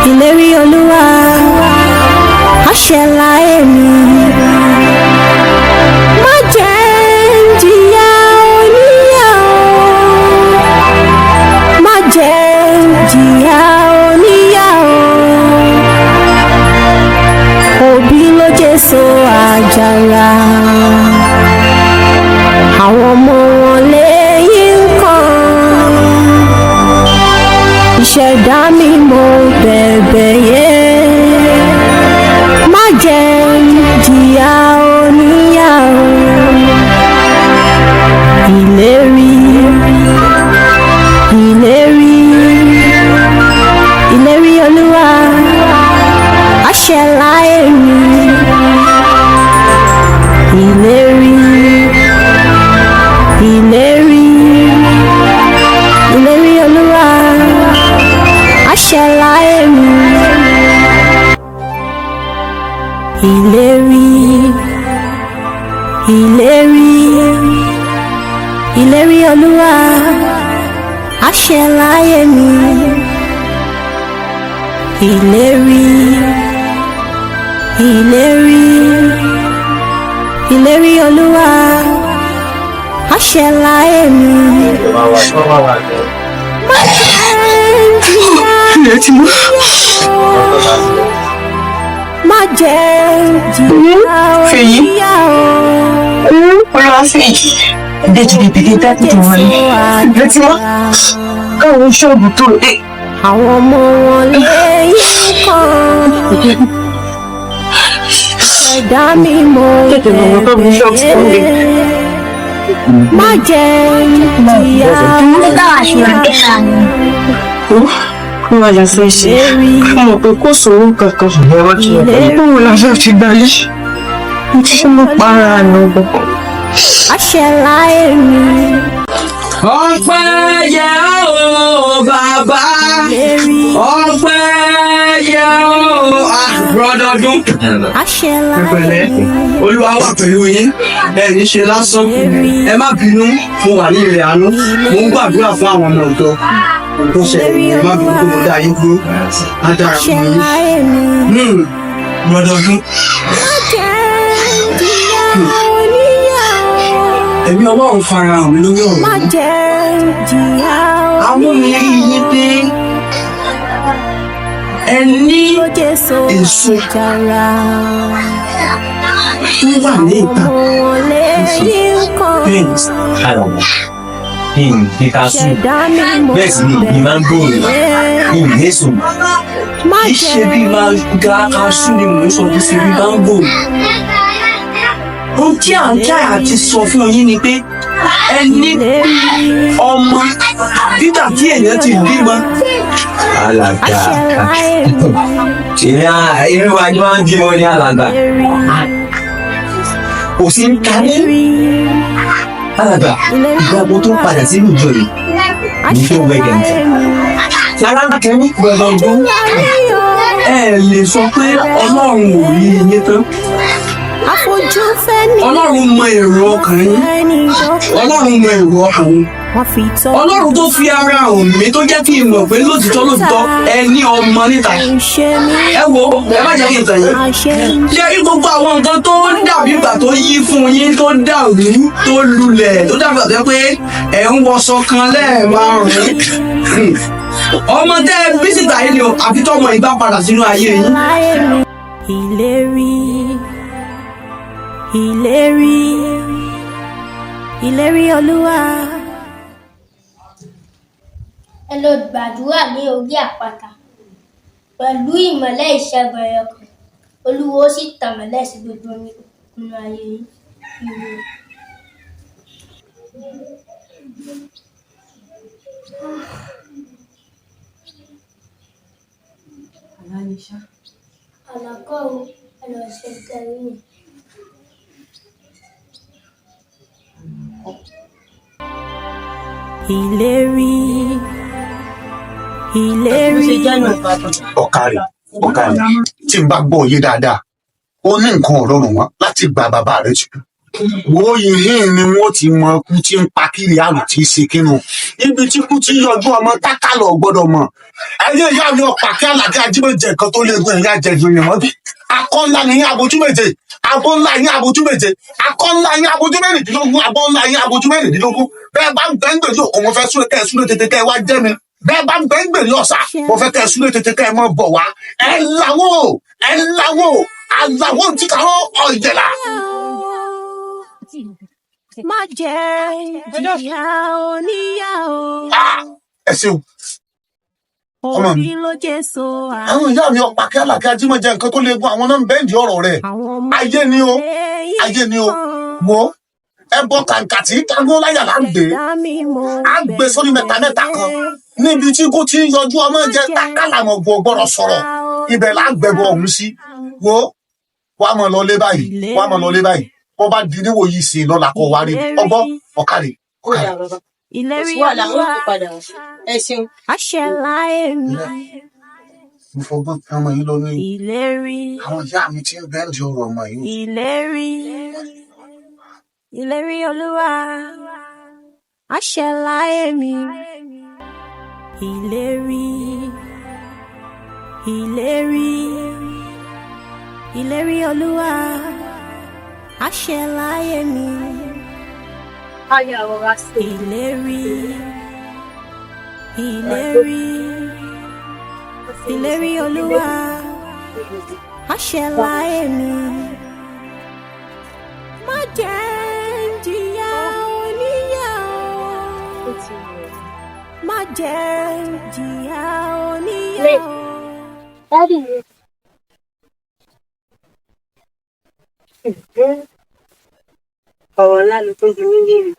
Ilerioluwa àṣẹ láyé mi. Má jẹ́ n jìyà oníyà o. Má jẹ́ n jìyà oníyà o. Òbí ló jésò àjàrà, àwọn ọmọ wọn lẹ́yìn nǹkan. Ìṣẹ̀dá mi mo bẹ̀bẹ̀ yé, má jẹ́ n jìyà oníyà o. Ilerioluwa àṣẹ láyé mi. Ilerioluwa àṣẹ láyé mi. Ilerioluwa àṣẹ láyé mi. Ilerioluwa àṣẹ láyé mi. Má jẹ́ jìyà oníyà o. Olúwafẹ́yì, ìdẹ́jì bèbè dájú tó wọ́n ní. Ìrètí wọ́n káwọn ṣọ́ọ̀bù tó dé. Àwọn ọmọ wọn lẹ́yìn kan. Ẹ̀dá mi mo bẹ̀rẹ̀. Má jẹ́ jìyà oníyà o. Kí wọ́n yà fẹ́ ṣe? Kí wọ́n pé kó sòrò kankan. Báwo la fẹ́ fi gbalé? Mo ti ṣe mọ́ para àná gbogbo. Àṣẹ láyé mi. Ọpẹ́ yẹ o bàbá, ọpẹ́ yẹ o àgbọ̀dọ̀dún. Àṣẹ láyé mi. Olúwa wà pẹ̀lú yín, ẹ ní ṣe lásán, ẹ má bínú, mo wà ní ilẹ̀ àánú, mo ń gbàdúrà fún àwọn ọmọ ọ̀dọ́. tó ṣẹlẹ̀ má bí kó mo dá yín dúró á dára fún yín. Lọ́dọọdún. Ẹ̀mí Ọlọ́run fara hàn mí lórí ọ̀rọ̀ yìí. Àwọn mi rí yín pé ẹ ní èso tó wà ní ìta. Ìta sùn bẹ́ẹ̀ sì ni ìbí máa ń gbòòrò ìmùlẹ́sùn kì í ṣe bí máa ga aṣú ni mò ń sọ bí ṣe bí máa ń gbòòrò. Ohun tí à ń jà àti sọ fún yín ni pé ẹ ní ọmọ dídà tí èèyàn ti bímọ. Alàgbà irú wa ni wọ́n ń bímọ ní alàgbà kò sí ń kalẹ̀. Alàgbà ìgbàgbọ́ tó ń padà sínú ìjọ yìí ní tó wẹ̀gẹ̀ ǹtẹ̀. Aláǹkẹ́ ní gbọ̀ngàn ẹ lè sọ pé Ọlọ́run ò rí iye tán. Ọlọ́run mọ èrò ọkàn yín. Ọlọ́run mọ èrò ọkàn yín. Ọlọ́run tó fi ara hàn mí tó jẹ́ kí n mọ̀ pé lóòtítọ́ ẹ ní ọmọ níta. Ẹ wo ẹ má jẹ́ kí n tàn yín. Ṣé rí gbogbo àwọn nǹkan tó dàbí ìgbà tó yí fún yín tó dàrú tó lulẹ̀ tó dàbí ìgbà pé ẹ̀ ń wọṣọ kan lẹ́ẹ̀márùn-ún. Ọmọ tẹ́ ẹ bí síta yìí ni o àfi tọ́mọ ìgbà padà sínú ayé yín. Ilerioluwa. Ẹ lọ gbàdúrà ní orí àpáta pẹ̀lú ìmọ́lẹ̀ ìṣẹ́gun ẹyọkan. Olúwa ó sì tàn mọ́lẹ̀ sí gbogbo nínú ayé yín. Àlàkọ́ o, ẹ lọ ṣe kẹrin. Ìlérí. Ọ̀kàrẹ̀ tí n bá gbọ́ òye dáadáa ó ní nǹkan ọ̀rọ̀rùn wọn láti gba bàbá rẹ̀ jù. Wo yìnyín ni wọ́n ti mọ ikú tí ń pa kiri àrùn tí í ṣe kínú. Ibi tí kú ti yọjú ọmọ tákàlọ̀ gbọ́dọ̀ mọ̀. Ẹyẹ ìyá mi ọ̀pá kí Àlàdé Ajímọ̀jẹ̀ kan tó lé gun ẹ̀yà jẹ̀dùn yẹn mọ́ bí. Akọ́ ńlá ni yín abojú méje. Abo ńlá yín abojú méje. Akọ́ ńlá yín abojú mẹ́rìndínlógún. Abo ńlá yín abojú mẹ́rìndínlógún. Bẹ́ẹ̀ bá ń gbẹ́ngbèlú òkú mo fẹ́ súré kẹ́ ẹ súré tètè kẹ́ ẹ wá jẹ́ mi. Bẹ́ẹ̀ bá ń gbẹ́ngbèlú ọ̀sà mo fẹ́ kẹ́ ẹ súré tètè kẹ́ ẹ mọ́ bọ̀ wá. Ẹ láwọ́ aláwọ̀ tí kàró ọ̀jẹ̀lá. Má jẹ́ ìyá oníyàwó. Ẹ ṣeun. Orí ló jẹ́ so àwọn ìyá mi ọ̀pá kí Àlàdé Ajímọ̀jẹ̀ nǹkan tó lè gun àwọn náà ń bẹ́ǹdì ọ̀rọ̀ rẹ̀. Ayé ni o wo ẹbọ kàǹkà tí kágó láyà là ń gbé á gbé sórí mẹ́ta kan níbi tí kò tí ń yọjú ọmọ jẹ tákàlàmọ̀ gbọ́dọ̀ sọ̀rọ̀ ibẹ̀ là ń gbẹbọ ọ̀hún sí. Wo wàá mọ̀ lọ lé báyìí wọ́n bá di níwò yìí sí lọ́la kó wá rí ọgbọ́n ọ̀kàrẹ̀. Ilerioluwa. Àṣẹ láyé mi. Mo fọgbọ́n pé ọmọ yìí lọ ní Ìlérí. àwọn ìyá mi tí ń bẹ́ẹ̀ di ọ̀rọ̀ ọmọ yìí. Ilerioluwa. Àṣẹ láyé mi. Ilerioluwa. Àṣẹ láyé mi. Ilerioluwa. Àṣẹ láyé mi. Má jẹ́ ìjìyà oníyàwó. Má jẹ́ ìjìyà oníyàwó. Ọ̀rọ̀ ńlá ló tó ju nílé rẹ̀.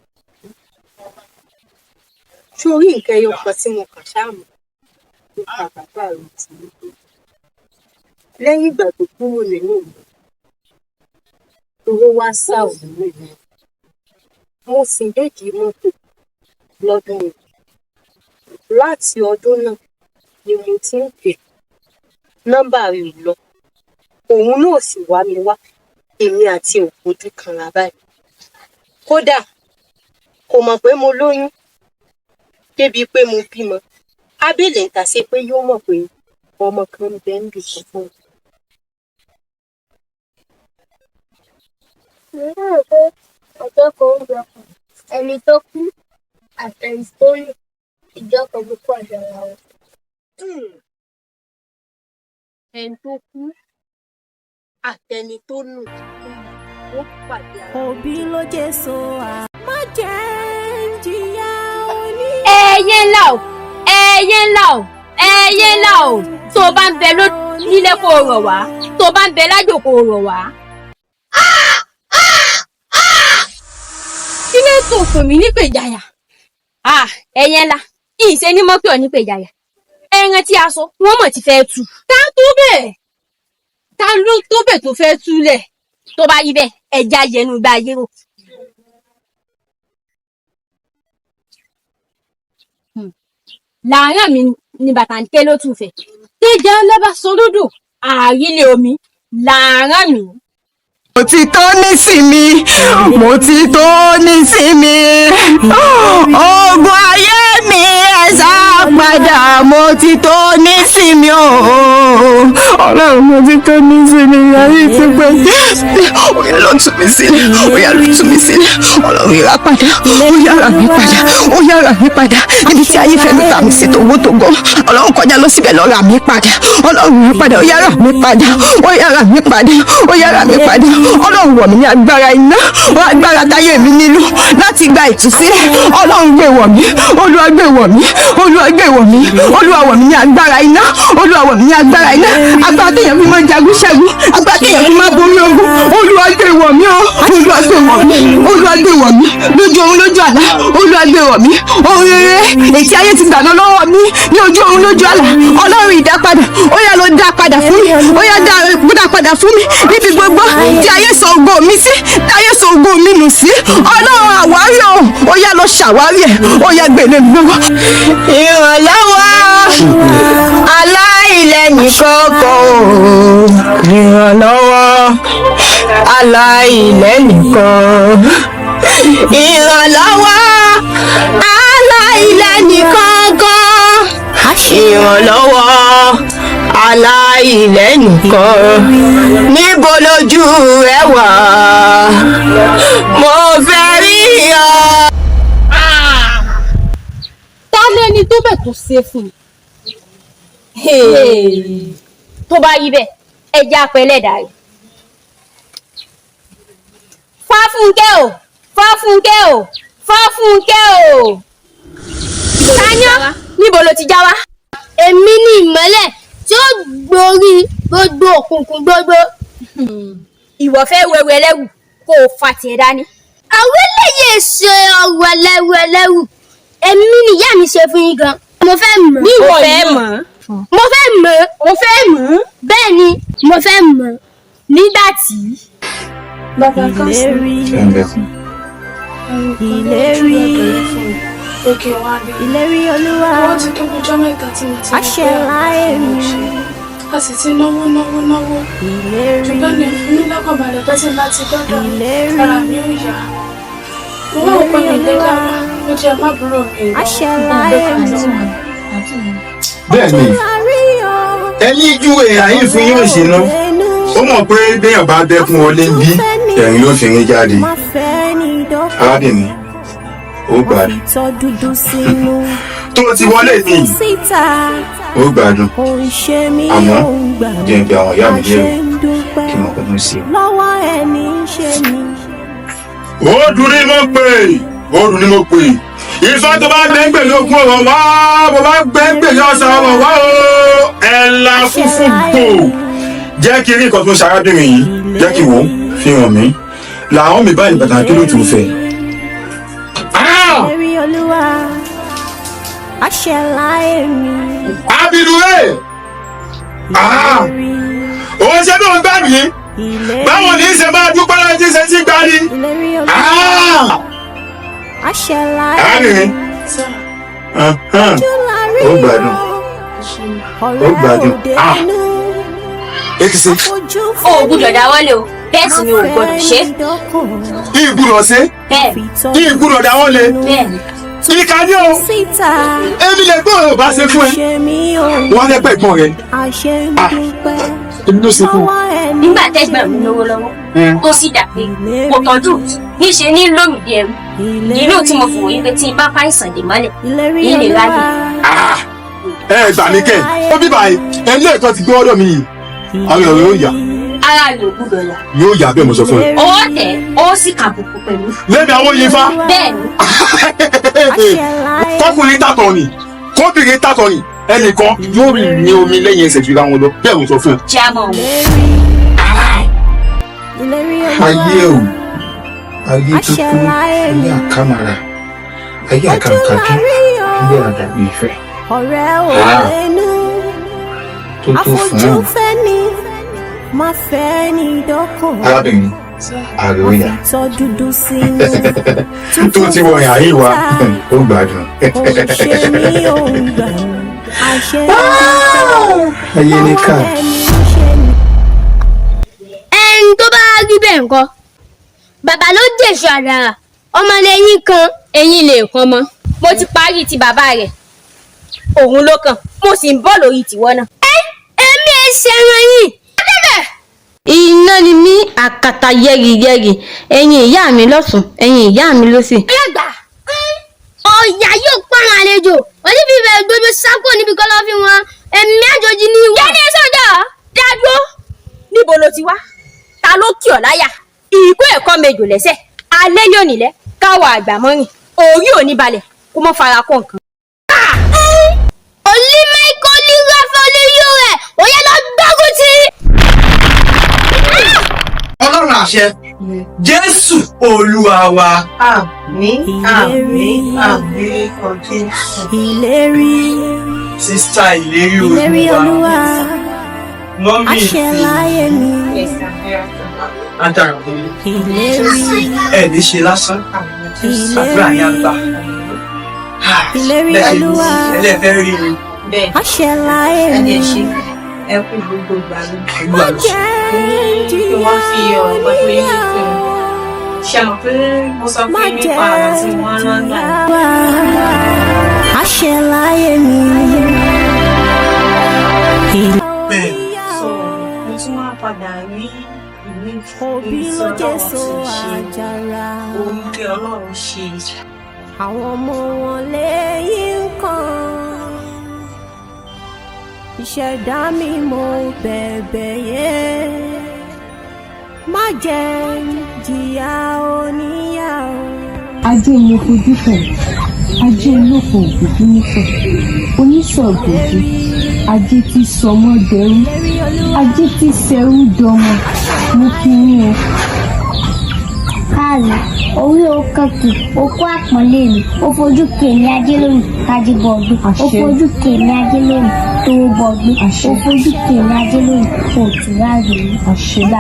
Ṣé orí nǹkan ẹyọ kan tí mo kàn ṣáàmù nípa bàbá rẹ̀ tí ó tó? Lẹ́yìn ìgbà tó kúrò nínú ìlú, owó wá sá òun nìyẹn. Mo sì dédìí mọ́tò lọ́dún yìí. Láti ọdún náà ni mo ti ń pè. Nọ́mbà rẹ̀ ò lọ. Òun náà sì wá mi wá. Èmi àti òfojú kan la báyìí. Kódà kò mọ̀ pé mo lóyún débi pé mo bímọ. Abílẹ̀ ta ṣe pé yóò mọ̀ pé ọmọ kan ń bẹ ń bì kan fún un. Mo rò pé ọjọ́ kan ń bẹ kan ẹni tó kú àtẹni tó lù ìjọ kan ló pàdé ara wọn. Ẹni tó kú àtẹni tó nù ó pàdé ara wọn. Òbí ló jẹ́ so má jẹ́ ń jìyà òní. Ẹyẹ ńlá o, ẹyẹ ńlá o, ẹyẹ ńlá o, tó o bá ń bẹ nílé kó o rọ̀ wá, tó o bá ń bẹ lájò kó o rọ̀ wá. Kí ló tó pè mí nípè ìjàyà? Ẹyẹ ńlá, ìṣe ní mọ́pẹ́ ọ̀ nípè ìjàyà. Ẹran tí a sọ, wọ́n mọ̀ ti fẹ́ tú. Ta tó bẹ́ẹ̀? Ta ló tó bẹ́ẹ̀ tó fẹ́ túlẹ̀? Tó bá yí bẹ́ẹ̀, ẹja yẹnu gba ayé rò. Láàárín mi ni bàtà ń ké ló tún fẹ́. Téjà ńlá sọ lódò, àrílé omi, láàárín mi. Mo ti tó nísinmi, mo ti tó nísinmi, ogun ayé mi ẹ̀sà padà, mo ti tó nísinmi ooo. Ọlọ́run mo ti tó nísinmi, ayé ti pẹ́. Oya lọ tú mi sílẹ̀, oya lọ tú mi sílẹ̀, Ọlọ́run ìrà padà, oya rà mí padà, oya rà mí padà. Níbi tí ayé fẹ́ mi tà mí sí tòwó tó gan, Ọlọ́run kọjá lọ síbẹ̀ lọ rà mí padà, Ọlọ́run rà padà, oya rà mí padà, oya rà mí padà, oya rà mí padà. Ọlọ́run wọ̀ mí ní agbára iná, agbára táyé mi nílò láti gba ìtúsílẹ̀. Ọlọ́run gbé wọ̀ mí, Olúwa gbé wọ̀ mí, Olúwa gbé wọ̀ mí, Olúwa wọ̀ mí ní agbára iná, Olúwa wọ̀ mí ní agbára iná. Agbára téèyàn fi máa jagun ṣẹ́gun, agbára téèyàn fi máa borí ogun. Olúwa gbé wọ̀ mí o, Olúwa gbé wọ̀ mí, Olúwa gbé wọ̀ mí lójú oorun lójú àlá. Olúwa gbé wọ̀ mí, ohun rere èyí ayé ti gbàná lọ́wọ́ mi ní ojú oorun lójú àlá. Ọlọ́run ìdápadà, ó yá lọ dá padà fún mi, ó yá dá padà fún mi níbi gbogbo tí ayé sọ ògo mi sí, tí ayé sọ ògo mi nù sí. Ọlọ́run àwárí o, ó yá lọ ṣàwárí ẹ̀, ó yá gbèlè mi lọ́wọ́. Ìrànlọ́wọ́ aláìlẹ́yìn kọ́kọ́ o, ìrànlọ́wọ́ aláìlẹ́yìn kan, ìrànlọ́wọ́ aláìlẹ́yìn kankan, ìrànlọ́wọ́ aláìlẹ́yìn kan, níbo lójú ẹ wà, mo fẹ́ rí ọ. Ta lẹni tó bẹ̀ tó ṣe fún mi? Tó bá yí bẹ́ẹ̀, ẹja pẹ̀lẹ́ dàrí. Fáfúnkẹ́ o, Fáfúnkẹ́ o, Fáfúnkẹ́ o. Tányán, níbo lo ti já wá? Èmi ni ìmọ́lẹ̀ tí ó gborí gbogbo òkùnkùn gbogbo. Ìwọ fẹ́ wẹ̀wù ẹlẹ́wù kó o fa tiẹ̀ dání. Àwọn eléyìí ṣe ọ̀rọ̀ ẹlẹ́wù. Èmi ni ìyá mi ṣe fún yín gan. Mo fẹ́ mọ̀. Mo fẹ́ mọ̀. Mo fẹ́ mọ̀. Mo fẹ́ mọ̀. Bẹ́ẹ̀ ni mo fẹ́ mọ̀. Nígbà tí. Ìlérí Olúwa àṣẹ láyé mi. A sì ti náwó. Ṣùgbọ́n ní fún mi lákọ̀ọ́balẹ̀ pẹ́sẹ̀ láti dọ́dọ̀ ara mi ò yá. Owó òpin ìlera wa ló jẹ́ mábúrò mi. Àṣẹ láyé mi. Bẹ́ẹ̀ni, ẹni júwe àyín fún yóò ṣe ná. Ó mọ̀ pé béèyàn bá dẹ́kun wọlé ń bí ẹ̀rín ló fi rin jáde. Arábìnrin, ó gbádùn. Tó ti wọlé ní ó gbádùn. Àmọ́ jẹ́ ń pe àwọn ìyá mi lérò kí wọ́n kọ́kọ́ sí. Ó dùn ní mo pè. Ìfọ́ tó bá gbẹ́ngbè lógún ọ̀rọ̀ wá, bó bá gbẹ́ngbè lọ́sàn ọ̀rọ̀ wá o. Ẹ̀la funfun gbò. Jẹ́ kí rí nǹkan tó ń ṣarábìnrin yìí, jẹ́ kí wò ó fi hàn mí. Làwọn mi báyìí pàtàkì ló tún fẹ́. Ìlérí Olúwa àṣẹ láyé mi. Abiduwe! Òun ṣe bí òun gbàgbé yìí. Báwo ni ìṣe máa dúpẹ́ láti tí ṣe sí gbani? Àṣẹ láyé mi. Ó gbádùn. Èkìsí. O ò gbúdọ̀ dáwọ́lé o, bẹ́ẹ̀ sì ni o ò gbọ́dọ̀ ṣe. Kí ìgbúdọ̀ ṣe? Bẹ́ẹ̀. Kí ìgbúdọ̀ dáwọ́lé? Bẹ́ẹ̀ni. Ìkà ni o. Èmi lè gbọ́ ò bá ṣe fún ẹ. Wọ́n lè pẹ́ ìgbọ́n rẹ. Èmi ló ṣe fún. Nígbà tẹ́gbà mi lówó lọ́wọ́, tó sì dà pé kò tọ́jú níṣe ní lómi bí ẹrú. Ìlú tí mo fòwò yí pé tí n bá fàìsàn dè mọ́lẹ̀, ilé ráyè. Ẹ gbà mí kẹ́, ó bí báyìí, ẹni ẹ̀kan ti gbé ọ̀dọ̀ mi yìí. Àwọn èèyàn yóò yà. Ara ló gbúdọ̀ yà. Yóò yà bẹ́ẹ̀ mo sọ fún ẹ. Owó tẹ̀, ó sì kàbùkù pẹ̀lú. Lẹ́mi àwọn yin fa. Bẹ́ẹ̀ni. Kọ́kùnrin tàtọ̀ ni, kóbìnrin tàtọ̀ ni, ẹnìkan yóò rìn ní omi lẹ́yìn ẹsẹ̀ jùlọ àwọn lọ, bẹ́ẹ̀ mo sọ fún ẹ. Jámọ̀ wọn. Ayé o, ayé tó kú, ayé àkàmàrà, ayé àkàǹkàjú, ayé àdàbí ìfẹ́. Ọ̀rẹ́ ò lẹ́nu, àfojúfẹ́ ni, má fẹ́ ní dọ́kàn. Arábìnrin, àlóyà. Òtítọ́ dúdú sínú. Tó ti wọ ìhà yìí wá, ó gbádùn. Òṣè mi ò gbà, àṣẹ ayé ní ká. Ẹni tó bá rí bẹ́ẹ̀ ńkọ́, bàbá ló dèṣọ àdàrà, ọmọ lẹ́yìn kan, eyín lè kan mọ́. Mo ti parí ti bàbá rẹ̀, òun ló kàn, mo sì ń bọ̀ lórí tiwọ́ náà. Èmi ẹ ṣẹran yìí. Iná ni mí àkàtà yẹ́rìyẹ́rì, ẹ̀yin ìyá mi lọ́tùn, ẹ̀yin ìyá mi lósì. Ẹgbà, ọ̀yà yóò pàrọ̀ àlejò, wọ́n ti fi bẹ̀rẹ̀ gbogbo sápò níbi kọ́ lọ́ fi wọn, ẹ̀mí àjòjì ní wọn. Kẹ́ni sọ́dọ̀ dájú. Níbo lo ti wá? Ta ló kì ọ́ láyà? Ìkó ẹ̀kọ́ mejò lẹ́sẹ̀. Alẹ́ ní ònílẹ̀, káwọ̀ àgbà mọ́rin. Orí ò ní balẹ̀, kó mọ́ fara kọ́ nǹkan. Olí Michael ní Rafa olóyún rẹ̀, ó yẹ lọ gbógun ti. Ọlọ́run àṣẹ, Jésù Olúwa wa. Àmín, àmín, àmín, ọdún. Ìlérí. Sísá Ilerioluwa. Mọ́mí Àṣẹláyé mi. Adára fún mi. Ìlérí. Ẹ ní ṣe lásán. Àdúrà yá gbà. Ilerioluwa. Ẹlẹ́fẹ́ rí mi. Àṣẹláyé mi. Ẹ kú gbogbo ìgbà mi. Má jẹ́ Kí wọ́n fi ọ̀rọ̀ pẹ̀lú yín létí o. Ṣé mọ̀ pé mo sọ fún yín nípa àrà tí wọ́n rán gbà? Àṣẹláyé mi. So, mo tún wá padà rí ìwé Òbí ló jẹ́ so àjàrà. ohun tí Ọlọ́run ṣe. Àwọn ọmọ wọn lẹ́yìn kan. Ìṣẹ̀dá mi mo bẹ̀bẹ̀ yẹn. Má jẹ́ jìyà oníyàwó. Ajé mo fojú fẹ̀, ajé olóko òkùnkù nífẹ̀, oníṣọ̀gbọ̀dì, ajé tí sọmọ dẹrú, ajé tí ṣẹrú dọmọ, mo fi yín o. Káàlù, orí òkànkì, okó àpọ́nlé mi, ó fojú kèmí ajé lónìí, kájí bọ̀gbé, ó fojú kèmí ajé lónìí, tówó bọ̀gbé, ó fojú kèmí ajé lónìí, kò tù ráàyè ní àṣìlá,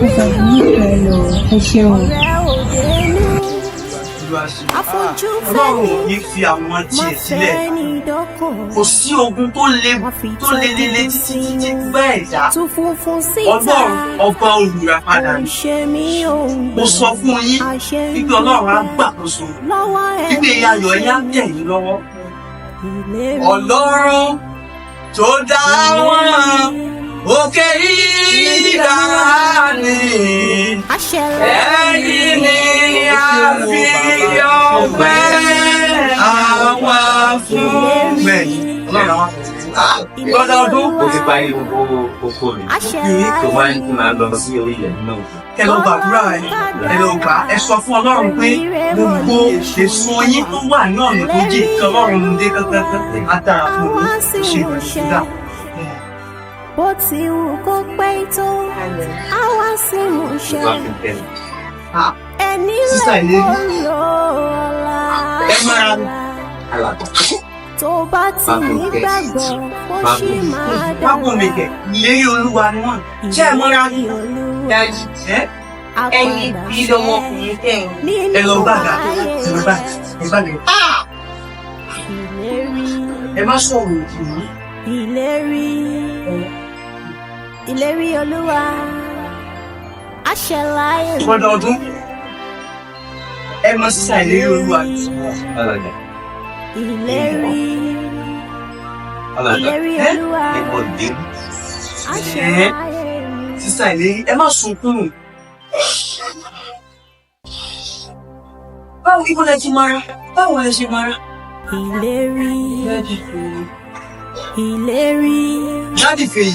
ó fẹ̀dí nífẹ̀ẹ́ lọ. Ẹ ṣeun. Ọlọ́run ò ní fi àwọn tiẹ̀ sílẹ̀. Kò sí ogun tó le títí gbá ẹ̀dá. Ọlọ́run ọba olùràpadà ni. Mo sọ fún yín wípé Ọlọ́run á gbàkóso. Wípé ayọ̀ ẹ̀yà ń tẹ̀ yín lọ́wọ́. Ọlọ́run tó dá wọn òkè ìdáni. Ẹ̀yin ni a fi ọpẹ́ àwa fún. Lọ́dọọdún Mo ti parí gbogbo oko mi. Tó máa ń tún máa lọ sí orílẹ̀ náà. ẹ lọ gbàdúrà ẹ lọ gbà ẹ sọ fún Ọlọ́run pé gbogbo èso yín tó wà ní ọ̀nà tó jẹ́ kí Ọlọ́run mú dé kankan á dára fún mi ṣe ìgbàlódé. Bó ti wù kó pẹ́ tó, á wá sí ìmúṣẹ. Ẹni lè kó lọ ọ̀la. Ẹ máa tó bá ti nígbàgbọ́ bó ṣì máa dára. Pápọ̀ mi kẹ̀, Ilerioluwa ni wọ́n. Ṣé ẹ mọ́ra ní? Dájú. Ẹyin bí lọmọkùnrin tẹ̀yìn. Ẹ lọ gbàgà, ẹ lọ gbàgà, ẹ gbàgà. Ẹ má sọ̀rọ̀ òkú yìí. Ilerioluwa, àṣẹláyé. Ọdọọdún, ẹ mọ sísá Ilerioluwa. Ilerioluwa. Sísá Ìlérí, ẹ má sunkún. Báwo ibo lẹ ti mara? Báwo lẹ ṣe mara? Ìlérí. Ìlérí. Dádì Fèyí.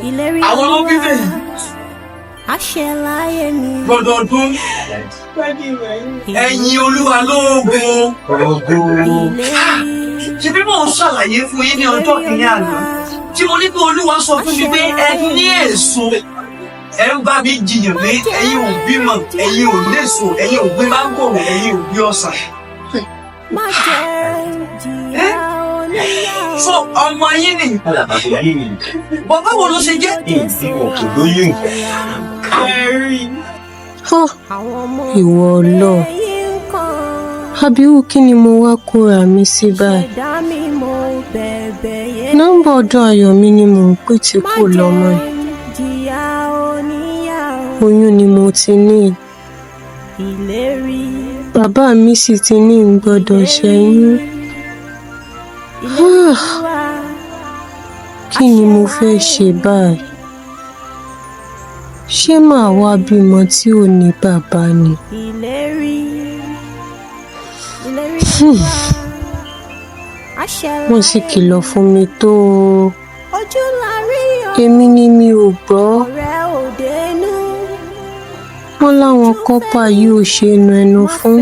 Ìlérí. Àwọn ló bí Fèyí. Àṣẹ láyé mi. Gbọ̀dọ̀dún. Ẹ̀yin Olúwa lógo. Ṣé bí mò ń ṣàlàyé fún yín ní ọjọ́ kìíní àná? Tí mo ní pé Olúwa sọ fún mi pé ẹ ní èso. Ẹ ń bá mi jiyàn pé ẹ̀yin ò bímọ, ẹ̀yin ò léso, ẹ̀yin ò gbé mángòrò, ẹ̀yin ò gbé ọsàn. So ọmọ yín ni. Bàbá wo ló ṣe jẹ́? Ìwọ Ọlọ́run, abiru kí ni mo wá kóra mi sí báyìí? Nọ́mbà ọdún ayọ̀ mi ni mò ń pè tí kò lọ́mọ yìí. Oyún ni mo ti ní. Bàbá mi sì ti ní n gbọ́dọ̀ ṣẹ́yún. Kí ni mo fẹ́ ṣe báyìí? Ṣé màá wá bímọ tí ò ní bàbá ni? Wọ́n sì kìlọ̀ fún mi tó èmi ni mi ò gbọ́. Wọ́n láwọn kọ́pà yìí ò ṣe nu ẹnu fún.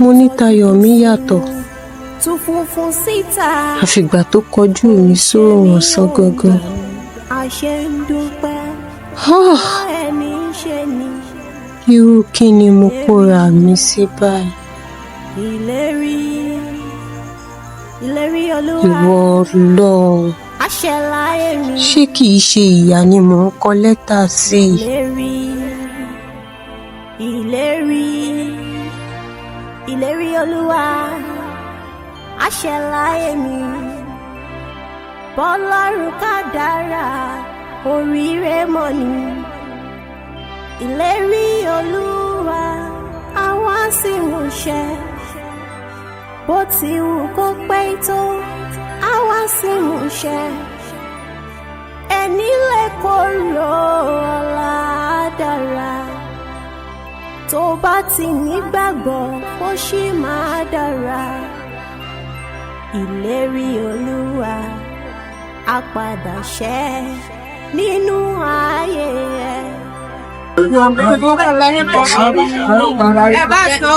Mo ní tayọ̀ mi yàtọ̀. Àfìgbà tó kọjú mi sóòrùn ọ̀sán gangan. Irú kí ni mo kóra mi sí báyìí? Ìwọ Ọlọ́run, ṣé kìí ṣe ìyá ni mò ń kọ lẹ́tà sí? Ilerioluwa, àṣẹ láyé mi. Bọ́lọ́run kádàrá oríire mọ́ ni. Ilerioluwa, àwa sì múṣẹ. Bó ti wù kó pẹ́ tó, àwa sì múṣẹ. Ẹni lè kóró ọ̀la dára. Tó bá ti nígbàgbọ́ ó ṣì máa dára. Ilerioluwa á padà ṣẹ nínú ayé ẹ. Ẹ bá sọ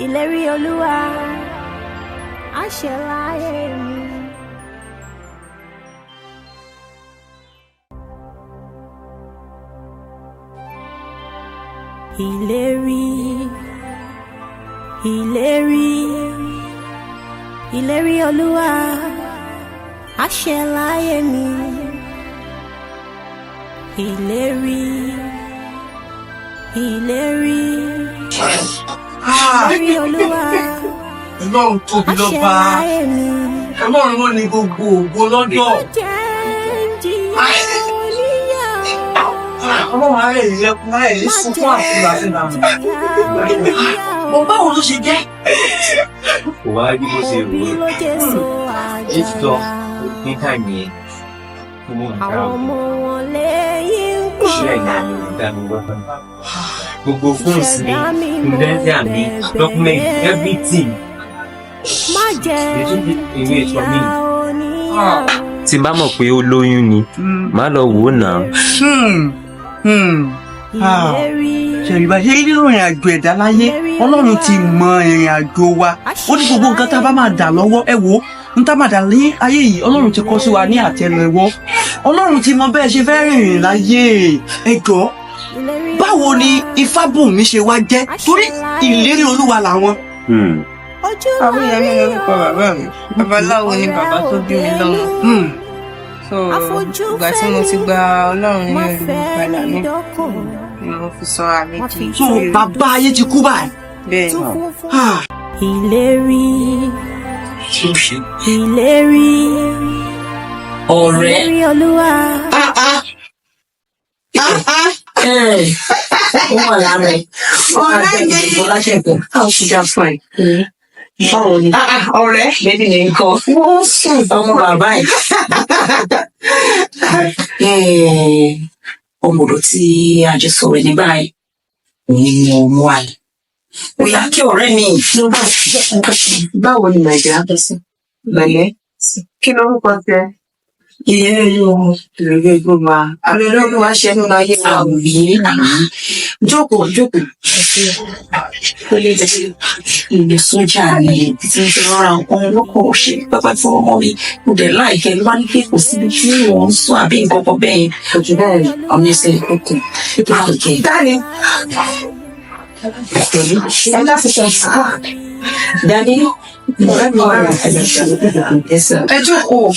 Ilerioluwa, àṣẹ láyé mi. Ilerioluwa, àṣẹ láyé mi. Ilerioluwa, Ọlọ́run tóbi lọ́ba. Ọlọ́run ló ní gbogbo ògo lọ́dọ̀. Ọlọ́run ààrẹ ìlẹ́kùn ààrẹ ní sunkún àfúrà sí náà. Mo báwo ló ṣe jẹ́? Kò wá rí bó ṣe rò ó. Ètò níta yẹn kí mo ń dáhùn. Ṣé ẹ̀yà ni ò dá mi gbọ́? Gbogbo fóònù mi, ìdẹ́sẹ̀ mi, document, everything. Ìwé ìtọ́ mi. Tí n bá mọ̀ pé ó lóyún ni, màá lọ wò ó náà. Ṣèlúbà ṣe nínú ìrìn àjò ẹ̀dá láyé, Ọlọ́run ti mọ ìrìn àjò wa. Ó ní gbogbo nǹkan tá a bá máa dà lọ́wọ́, ẹ wò ó, n tá máa dà ní ayé yìí, Ọlọ́run ti kọ sí wa ní àtẹ́lẹwọ́. Ọlọ́run ti mọ bẹ́ẹ̀ ṣe fẹ́ rìnrìn láyé. Ẹ jọ̀ọ́, báwo ni Ifábùnmi ṣe wá jẹ́? Torí ìlérí Olúwa làwọn. Àwọn ìyá mi lórúkọ bàbá mi. Babaláwo ni bàbá tó bí mi lọ́mọ. So ìgbà tí mo ti gba Ọlọ́run ní olùgbàlà mi ni mo fi sọ àmì kì í. So bàbá ayé ti kú báyìí. Bẹ́ẹ̀ ìlérí ìlérí ọ̀rẹ́ Ilerioluwa. Ó wà lára ẹ̀. Ọ̀rẹ́ mi. Bọ́láṣẹ̀kọ̀. How she just fine. Báwo ni? Ọ̀rẹ́. Bébí ni nǹkan. Wọ́n sùn. Ọmọ bàbá ẹ̀. Ọmọdé tí a jẹ sọ̀rọ̀ ní báyìí. Òun ni mo wà. Bóyá kí ọ̀rẹ́ mi. Báwo ni Nàìjíríà bẹ́ sí? Lẹ́lẹ́. Kí ló ń kọ́ tẹ? Ilerioluwa. Ilerioluwa ṣe nínú ayé wa. Jókòó. Ó lè jẹ́ ilé sójà ni tí ń fi rọra nǹkan lọ́kọ̀ ṣe pẹ́pẹ́ fún ọmọ mi. Mo dẹ̀ láìkẹ́ ló wá ní pé kò síbi tí wọ́n ń sọ àbí nǹkan kan bẹ́ẹ̀. Ojú bẹ́ẹ̀ ọmọ ẹsẹ̀ òkè. Dáni. Ẹ láti sọ Dáni. Ẹ jókòó.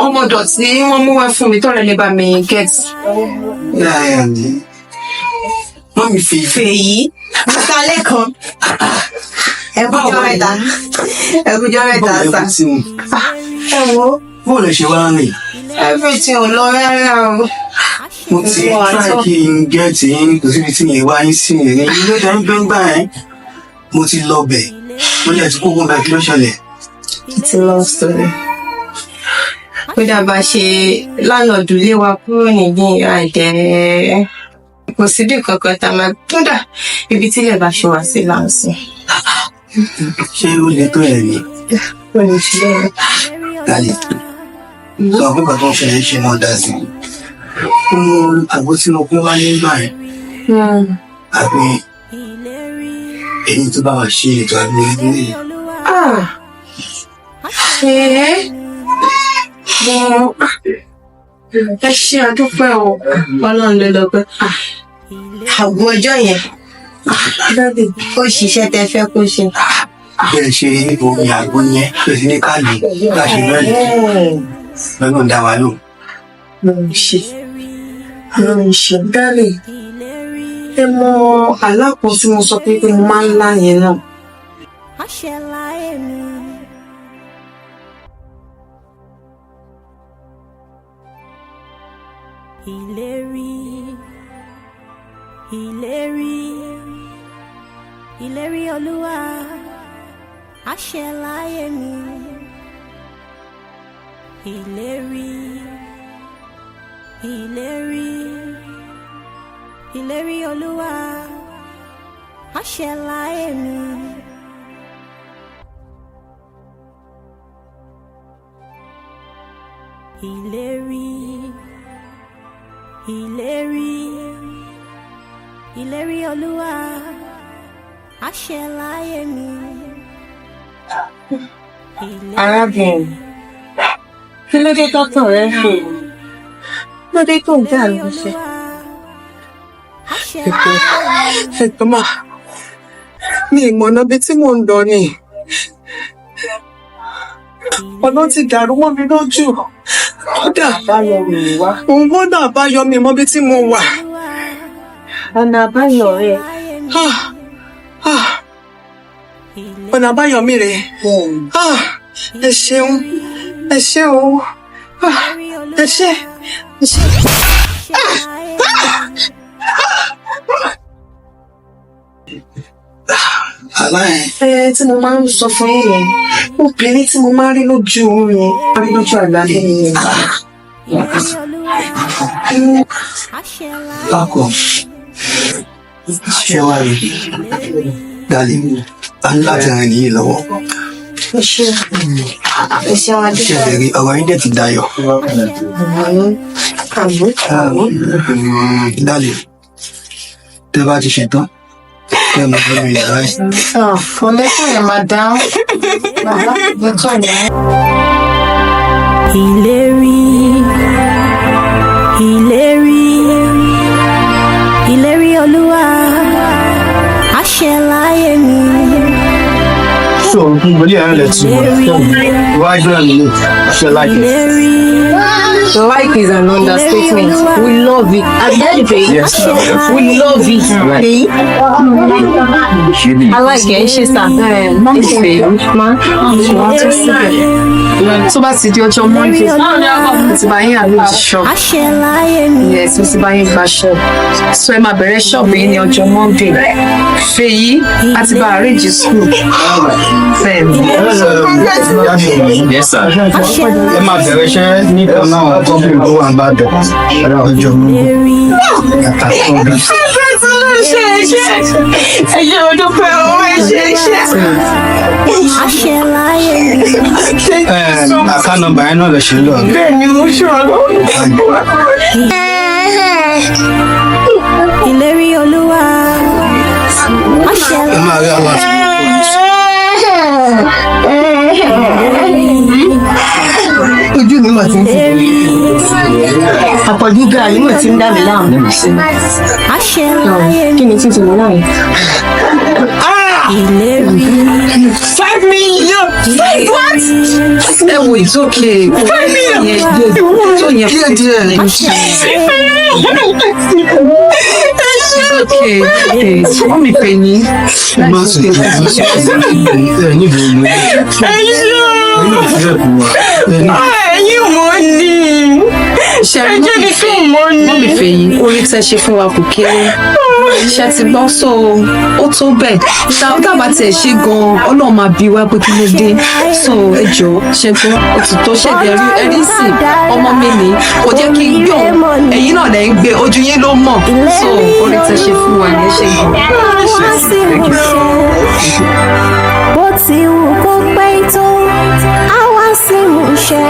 Ọmọ dọ̀tí wọ́n mú wá fún mi tọ́rẹ lè bá mi gẹ́tì. Wọ́n mi fèyí. Mr. Lẹ́kan. Ẹkújọ́ mẹ́ta sá. Ẹ wo. Bọ́ọ̀lù lè ṣe wá rìn. Everything ò lọ rárá o. Mo ti try kí n gẹ́ẹ̀tì yín kò síbi tí mi wá yín sí mi ní ilé ìjọ ń gbẹ́ngbà ẹ́. Mo ti lọ bẹ̀. Mo lè ti kókó bẹ̀ kí ló ṣẹlẹ̀. It's a long story. Ó dábàá ṣe láńlọ́ọ̀dù lé wa kúrò níbí àìdẹ́. Kò síbí kankan tá a máa kúndà ibi tí ilẹ̀ bá ṣe wá sí láǹsì. Ṣé ó lè tó ẹ̀ ní? Ó lè ṣe lẹ́yìn. Dálì, sọ fún bàbá ọ̀ṣẹ́ ṣe náà dá sí. Àgbo tí mo kún wá nígbà yẹn. Àbí èyí tó bá wà ṣe ètò àgbo ilé. Ẹ ṣe àdúpẹ́ o, Ọlọ́run ló lọ pẹ́. Àgbo ọjọ́ yẹn, ó ṣiṣẹ́ tẹ fẹ́ kó ṣe. Bẹ́ẹ̀ ṣe omi àgbo yẹn, bẹ́ẹ̀ sí ní káàdì láṣẹ mẹ́rin. Lọ́nà dá wa lò. Lọ́run ṣe dálè. Ẹ mọ alápò tí mo sọ pé mo máa ń lá yẹn náà. Ilerioluwa, àṣẹ láyé mi. Ilerioluwa, àṣẹ láyé mi. Ilerioluwa, àṣẹ láyé mi. Arábìnrin, kí ló dé tọ́tàn rẹ fò? Ló dé tó ń dá lọ ṣe? Ètò máa ní ìmọ̀nà bí tí mò ń lọ ni. Ọ̀nà ti dàrú mọ́ mi lójú. Kódà àbáyọ mi wá. Òun gbọ́dọ̀ àbáyọ mi mọ́ bí tí mo wà. Ọ̀nà àbáyọ rẹ̀. Ọ̀nà àbáyọ mi rẹ̀. Ẹ ṣeun. Ẹ ṣé o. Ẹ ṣé. Aláì. Tí mo máa ń sọ fún yín yẹn, obìnrin tí mo máa ń rí lójú oorun yẹn, máa rí lójú àgbàdo yẹn. Lákọ̀, ṣé wá rí? Dálì, a ń láti rìn yìí lọ́wọ́. Ẹ ṣé. Ẹ ṣé wá dé. Ṣé ẹ rí ọ̀rọ̀ yín dẹ̀ ti dayọ̀? Dálì, tẹ́ bá ti ṣetán. Ilerioluwa, àṣẹ láyé mi. So, mo ní ẹ̀rọ lẹ̀ tí wọ́n wá gbọ́dọ̀ nílé àṣẹ láyé. Like is an understatement. We love it. At the end of it, Yes. we love it. Right. I like it. She's a man. tó bá ti di ọjọ́ Monday ti bá yín àlọ́ shop yes mo ti bá yín gba shop so ẹ máa bẹ̀rẹ̀ shop yìí ní ọjọ́ Monday Fèyí àti bá arrange school Yes sir. Ẹ máa bẹ̀rẹ̀ iṣẹ́ nípa náà kọ́bí tó wà ń bá bẹ̀ ọjọ́ ẹyẹ ọdún pẹ́ owó iṣẹ́ àká nọ́mbà yẹn náà lè ṣe lọ. bẹ́ẹ̀ ni mo ṣọ̀rọ̀. Ilerioluwa ẹ máa rí àwọn àti ojú mi mà ti ń fi àpọ̀jù gàrí mà ti ń dá mi láàmú. Kí ni títí mi náà yìí? 5 million. What? wo it's okay 5 million. Okay, wọ́n mi pè ní. Ẹ̀yin mo ní. Ẹjẹ́ ni fún mo ní. Wọ́n mi pè yín, orí tẹ́ ṣe fún wa kò kéré. Iṣẹ́ ti gbọ́ so ó tó bẹ́ẹ̀. Tábà tẹ̀ ṣe gan-an, Ọlọ́run máa bí wá pé kí ló dé. So ẹ jọ̀ọ́ ṣe gbọ́, ó ti tó ṣẹ̀dẹ̀ ẹrí sí ọmọ mi ní. Kò jẹ́ kí n gbọ́, ẹ̀yin náà lẹ́ ń gbé, ojú yín ló mọ̀. So orí tẹ́ ṣe fún wa ní ẹ ṣe gan. bó ti wù kó pẹ́ tó àwa sì mú ṣẹ